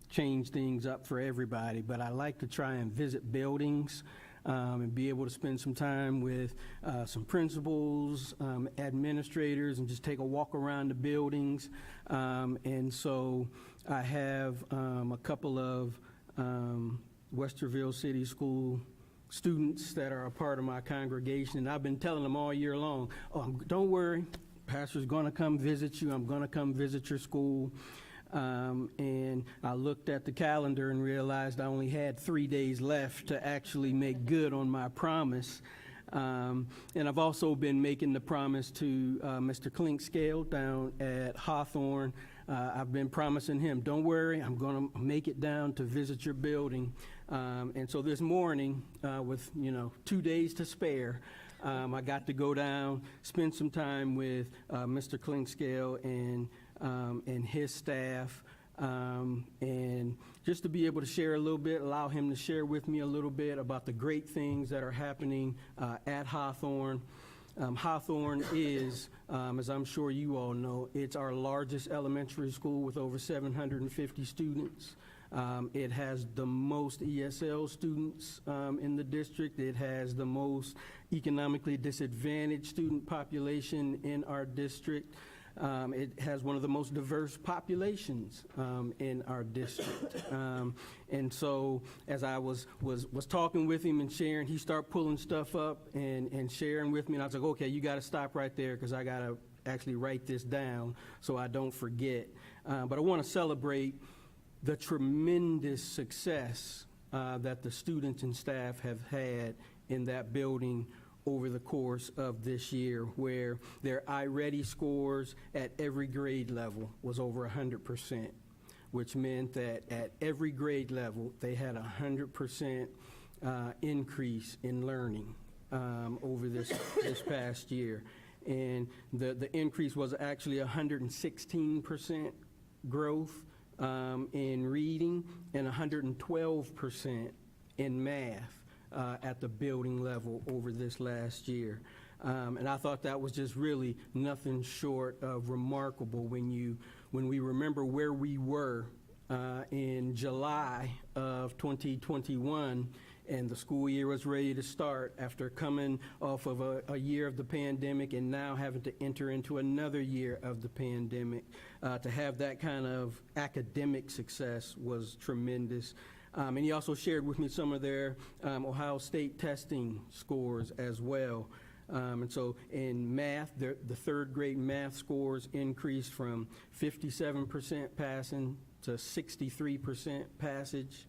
change things up for everybody, but I like to try and visit buildings and be able to spend some time with some principals, administrators, and just take a walk around the buildings. And so I have a couple of Westerville City School students that are a part of my congregation, and I've been telling them all year long, don't worry, pastor's going to come visit you. I'm going to come visit your school. And I looked at the calendar and realized I only had 3 days left to actually make good on my promise. And I've also been making the promise to Mr. Clinkscale down at Hawthorne. I've been promising him, don't worry, I'm going to make it down to visit your building. And so this morning, with 2 days to spare, I got to go down, spend some time with Mr. Clinkscale and his staff, and just to be able to share a little bit, allow him to share with me a little bit about the great things that are happening at Hawthorne. Hawthorne is, as I'm sure you all know, it's our largest elementary school with over 750 students. It has the most ESL students in the district. It has the most economically disadvantaged student population in our district. It has one of the most diverse populations in our district. And so as I was talking with him and sharing, he started pulling stuff up and sharing with me. And I was like, okay, you got to stop right there because I got to actually write this down so I don't forget. But I want to celebrate the tremendous success that the students and staff have had in that building over the course of this year, where their iReady scores at every grade level was over 100%, which meant that at every grade level, they had 100% increase in learning over this past year. And the increase was actually 116% growth in reading and 112% in math. At the building level over this last year. And I thought that was just really nothing short of remarkable when we remember where we were in July of 2021 and the school year was ready to start after coming off of a year of the pandemic and now having to enter into another year of the pandemic. To have that kind of academic success was tremendous. And he also shared with me some of their Ohio State testing scores as well. And so in math, the third grade math scores increased from 57% passing to 63% passage.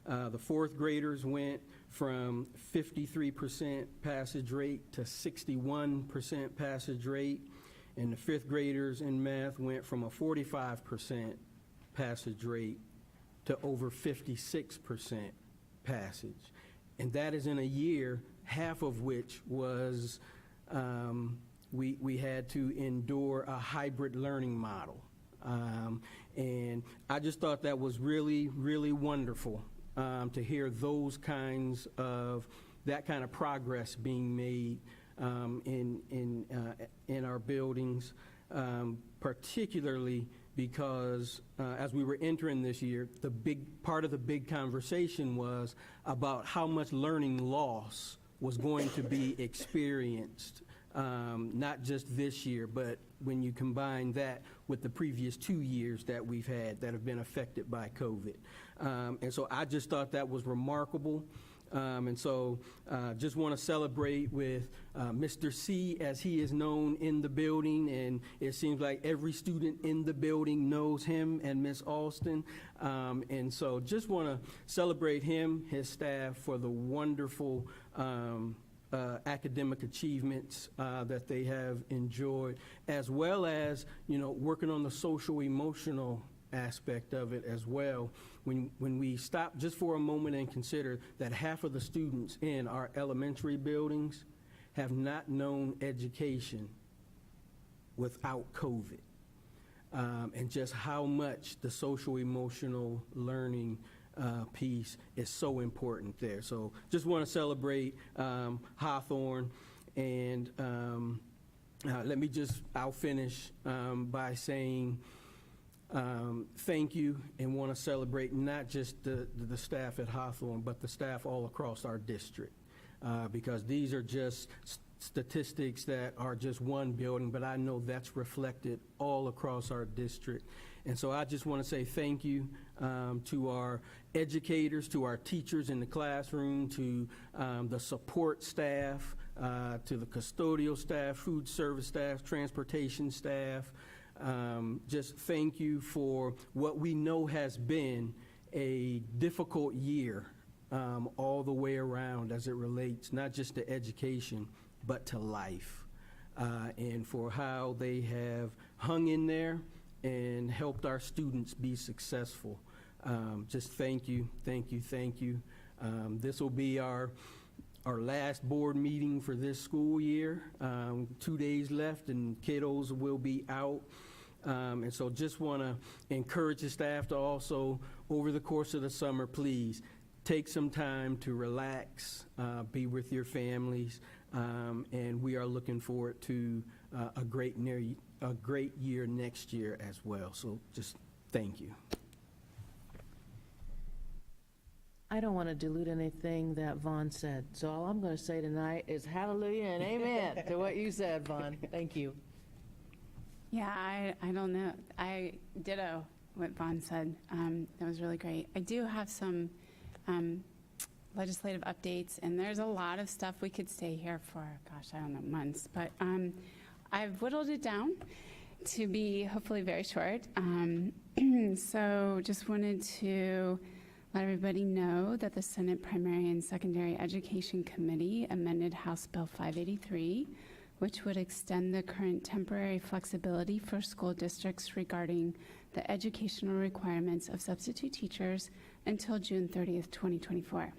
The fourth graders went from 53% passage rate to 61% passage rate. And the fifth graders in math went from a 45% passage rate to over 56% passage. And that is in a year, half of which was we had to endure a hybrid learning model. And I just thought that was really, really wonderful to hear that kind of progress being made in our buildings, particularly because as we were entering this year, the big part of the big conversation was about how much learning loss was going to be experienced, not just this year, but when you combine that with the previous 2 years that we've had that have been affected by COVID. And so I just thought that was remarkable. And so just want to celebrate with Mr. C, as he is known in the building, and it seems like every student in the building knows him, and Miss Alston. And so just want to celebrate him, his staff, for the wonderful academic achievements that they have enjoyed, as well as, working on the social emotional aspect of it as well. When we stop just for a moment and consider that half of the students in our elementary buildings have not known education without COVID, and just how much the social emotional learning piece is so important there. So just want to celebrate Hawthorne, and I'll finish by saying thank you, and want to celebrate not just the staff at Hawthorne, but the staff all across our district, because these are just statistics that are just one building, but I know that's reflected all across our district. And so I just want to say thank you to our educators, to our teachers in the classroom, to the support staff, to the custodial staff, food service staff, transportation staff. Just thank you for what we know has been a difficult year all the way around as it relates not just to education, but to life, and for how they have hung in there and helped our students be successful. Just thank you, thank you, thank you. This will be our last board meeting for this school year. 2 days left and kiddos will be out. And so just want to encourage the staff to also, over the course of the summer, please take some time to relax, be with your families, and we are looking forward to a great year next year as well. So just thank you. I don't want to dilute anything that Vaughn said, so all I'm going to say tonight is hallelujah and amen to what you said, Vaughn. Thank you. Yeah, I don't know. I ditto what Vaughn said. That was really great. I do have some legislative updates, and there's a lot of stuff we could stay here for, gosh, I don't know, months. But I've whittled it down to be hopefully very short. So just wanted to let everybody know that the Senate Primary and Secondary Education Committee amended House Bill 583, which would extend the current temporary flexibility for school districts regarding the educational requirements of substitute teachers until June 30th, 2024.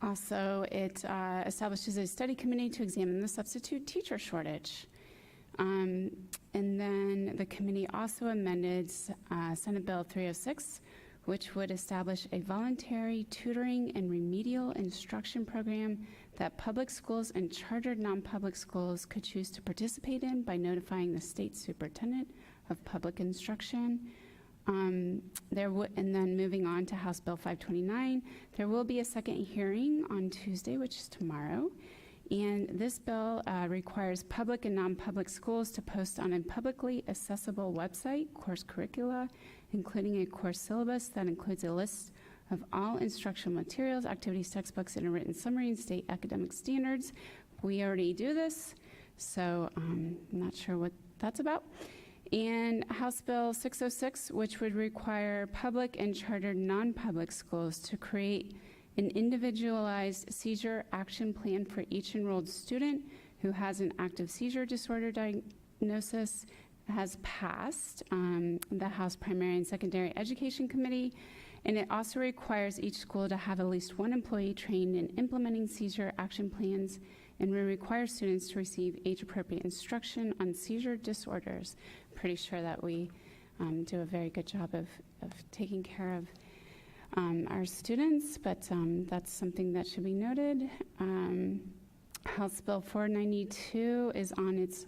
Also, it establishes a study committee to examine the substitute teacher shortage. And then the committee also amended Senate Bill 306, which would establish a voluntary tutoring and remedial instruction program that public schools and chartered non-public schools could choose to participate in by notifying the state superintendent of public instruction. And then moving on to House Bill 529, there will be a second hearing on Tuesday, which is tomorrow. And this bill requires public and non-public schools to post on a publicly accessible website course curricula, including a course syllabus that includes a list of all instructional materials, activities, textbooks, and a written summary and state academic standards. We already do this, so I'm not sure what that's about. And House Bill 606, which would require public and chartered non-public schools to create an individualized seizure action plan for each enrolled student who has an active seizure disorder diagnosis, has passed the House Primary and Secondary Education Committee, and it also requires each school to have at least one employee trained in implementing seizure action plans, and will require students to receive age-appropriate instruction on seizure disorders. Pretty sure that we do a very good job of taking care of our students, but that's something that should be noted. House Bill 492 is on its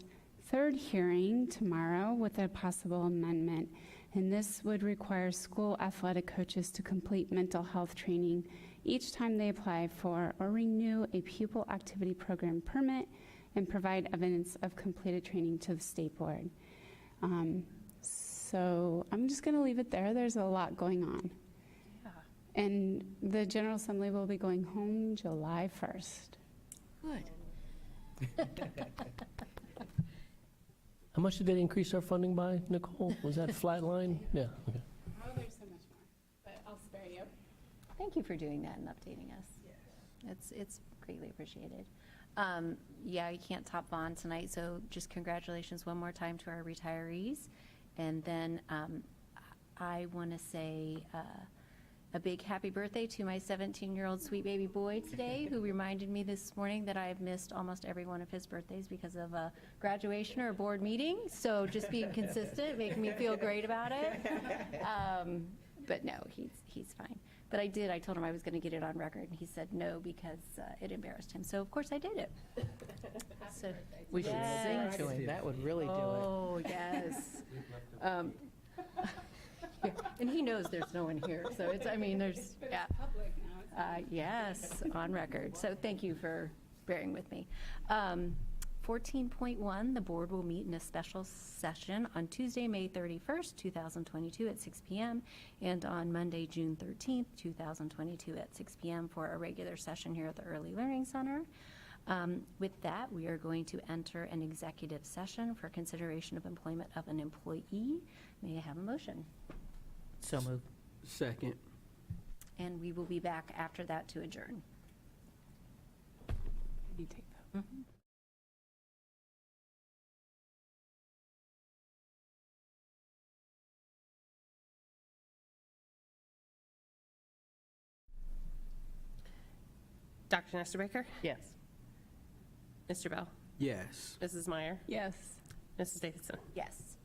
third hearing tomorrow with a possible amendment, and this would require school athletic coaches to complete mental health training each time they apply for or renew a pupil activity program permit and provide evidence of completed training to the state board. So I'm just going to leave it there. There's a lot going on. And the General Assembly will be going home July 1st. Good. How much did they increase our funding by, Nicole? Was that flat line? Yeah, okay. Oh, there's so much more, but I'll spare you. Thank you for doing that and updating us. Yes. It's greatly appreciated. Yeah, you can't top Vaughn tonight, so just congratulations one more time to our retirees. And then I want to say a big happy birthday to my 17-year-old sweet baby boy today, who reminded me this morning that I've missed almost every one of his birthdays because of a graduation or a board meeting. So just being consistent, making me feel great about it. But no, he's fine. But I told him I was going to get it on record, and he said no because it embarrassed him. So of course I did it. So We should sing to him. That would really do it. Oh, yes. Yeah, and he knows there's no one here, so it's, there's, yeah. Public now. Yes, on record. So thank you for bearing with me. 14.1, the board will meet in a special session on Tuesday, May 31st, 2022 at 6 p.m. and on Monday, June 13th, 2022 at 6 p.m. for a regular session here at the Early Learning Center. With that, we are going to enter an executive session for consideration of employment of an employee. May I have a motion? So moved. Second. And we will be back after that to adjourn. You take that. Dr. Nestor Baker? Yes. Mr. Bell? Yes. Mrs. Meyer? Yes. Mrs. Davidson? Yes.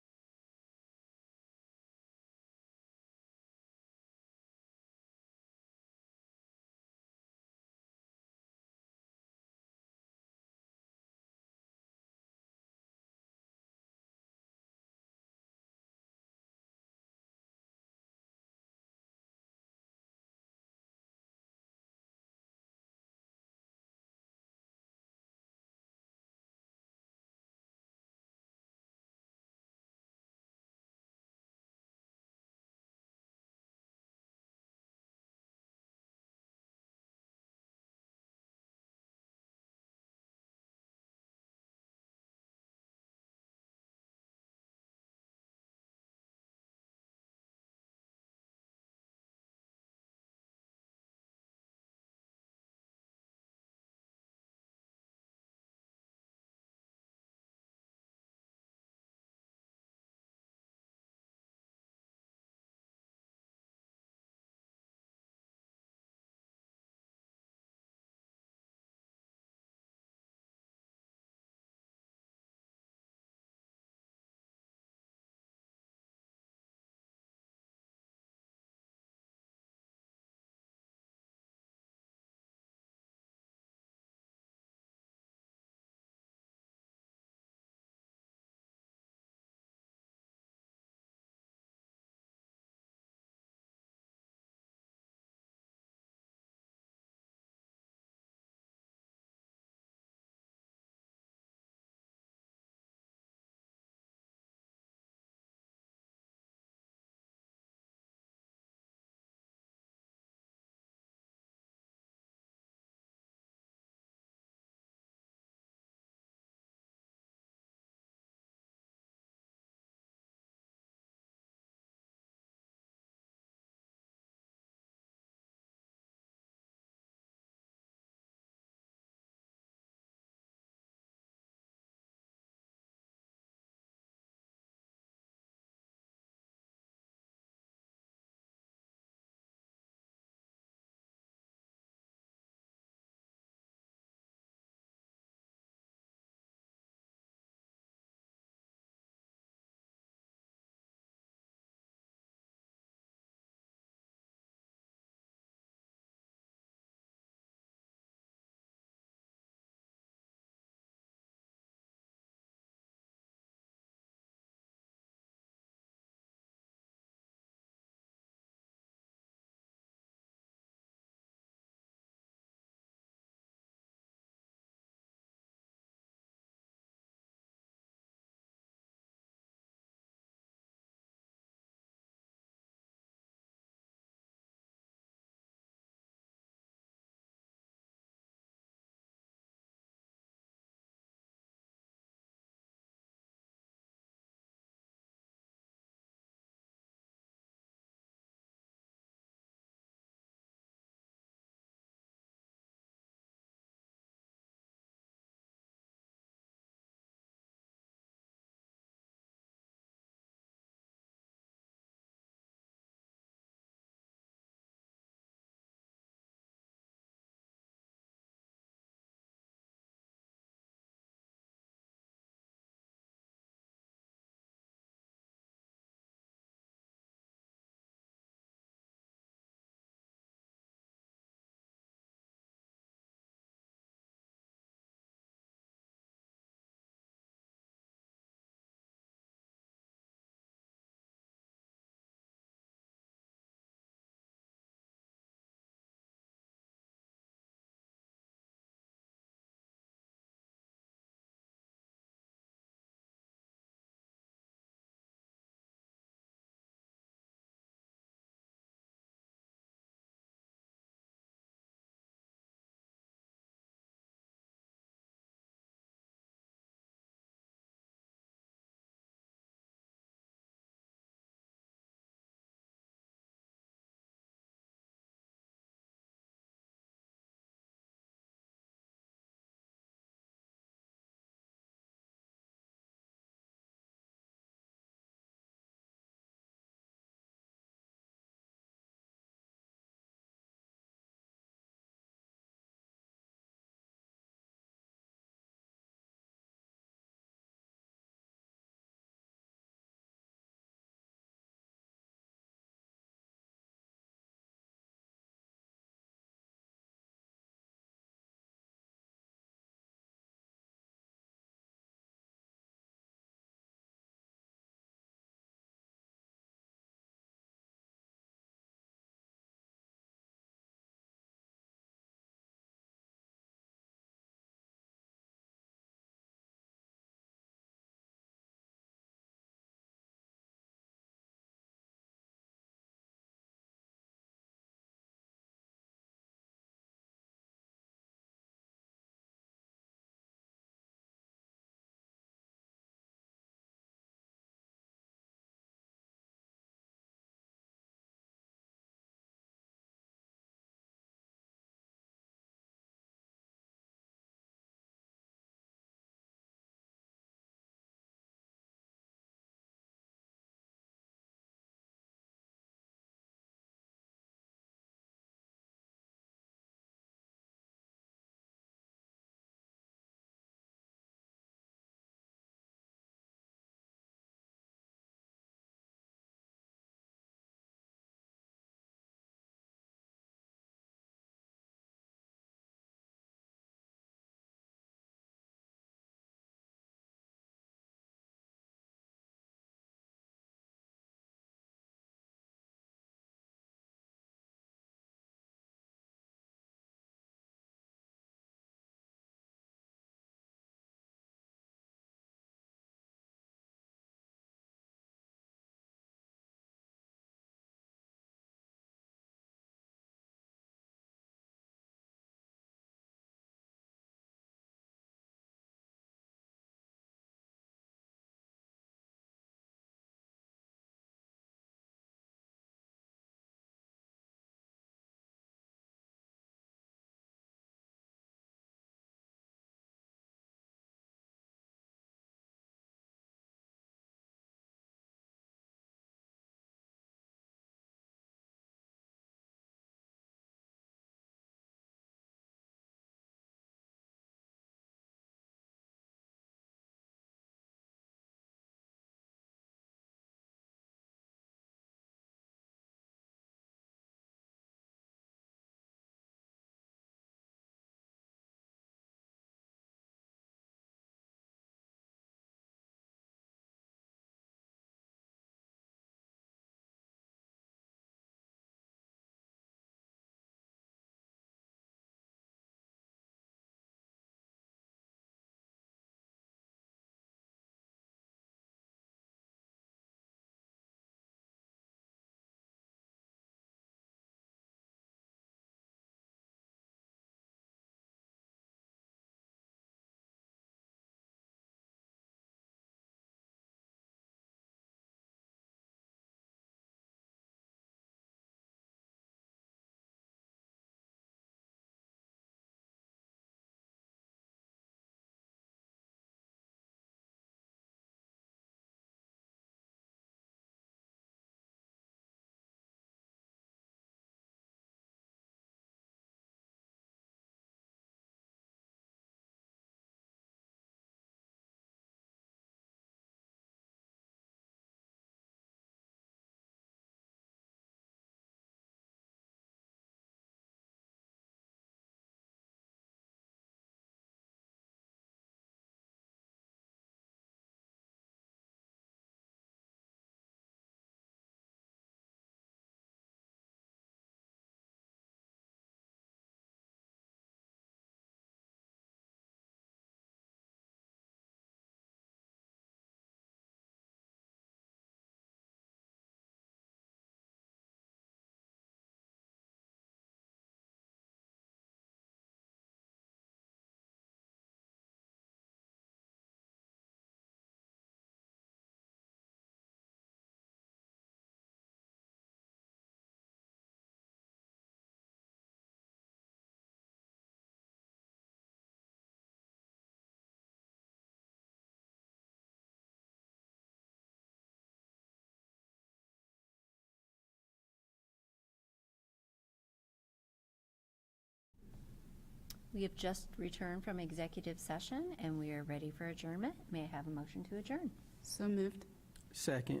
We have just returned from executive session, and we are ready for adjournment. May I have a motion to adjourn? So moved. Second.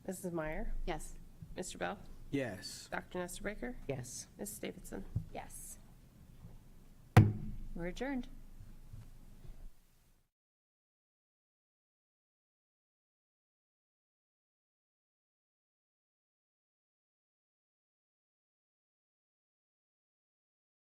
Mrs. Meyer, Yes. Mr. Bell, Yes. Dr. Nestor Baker, Yes. Mrs. Davidson. Yes. We're adjourned.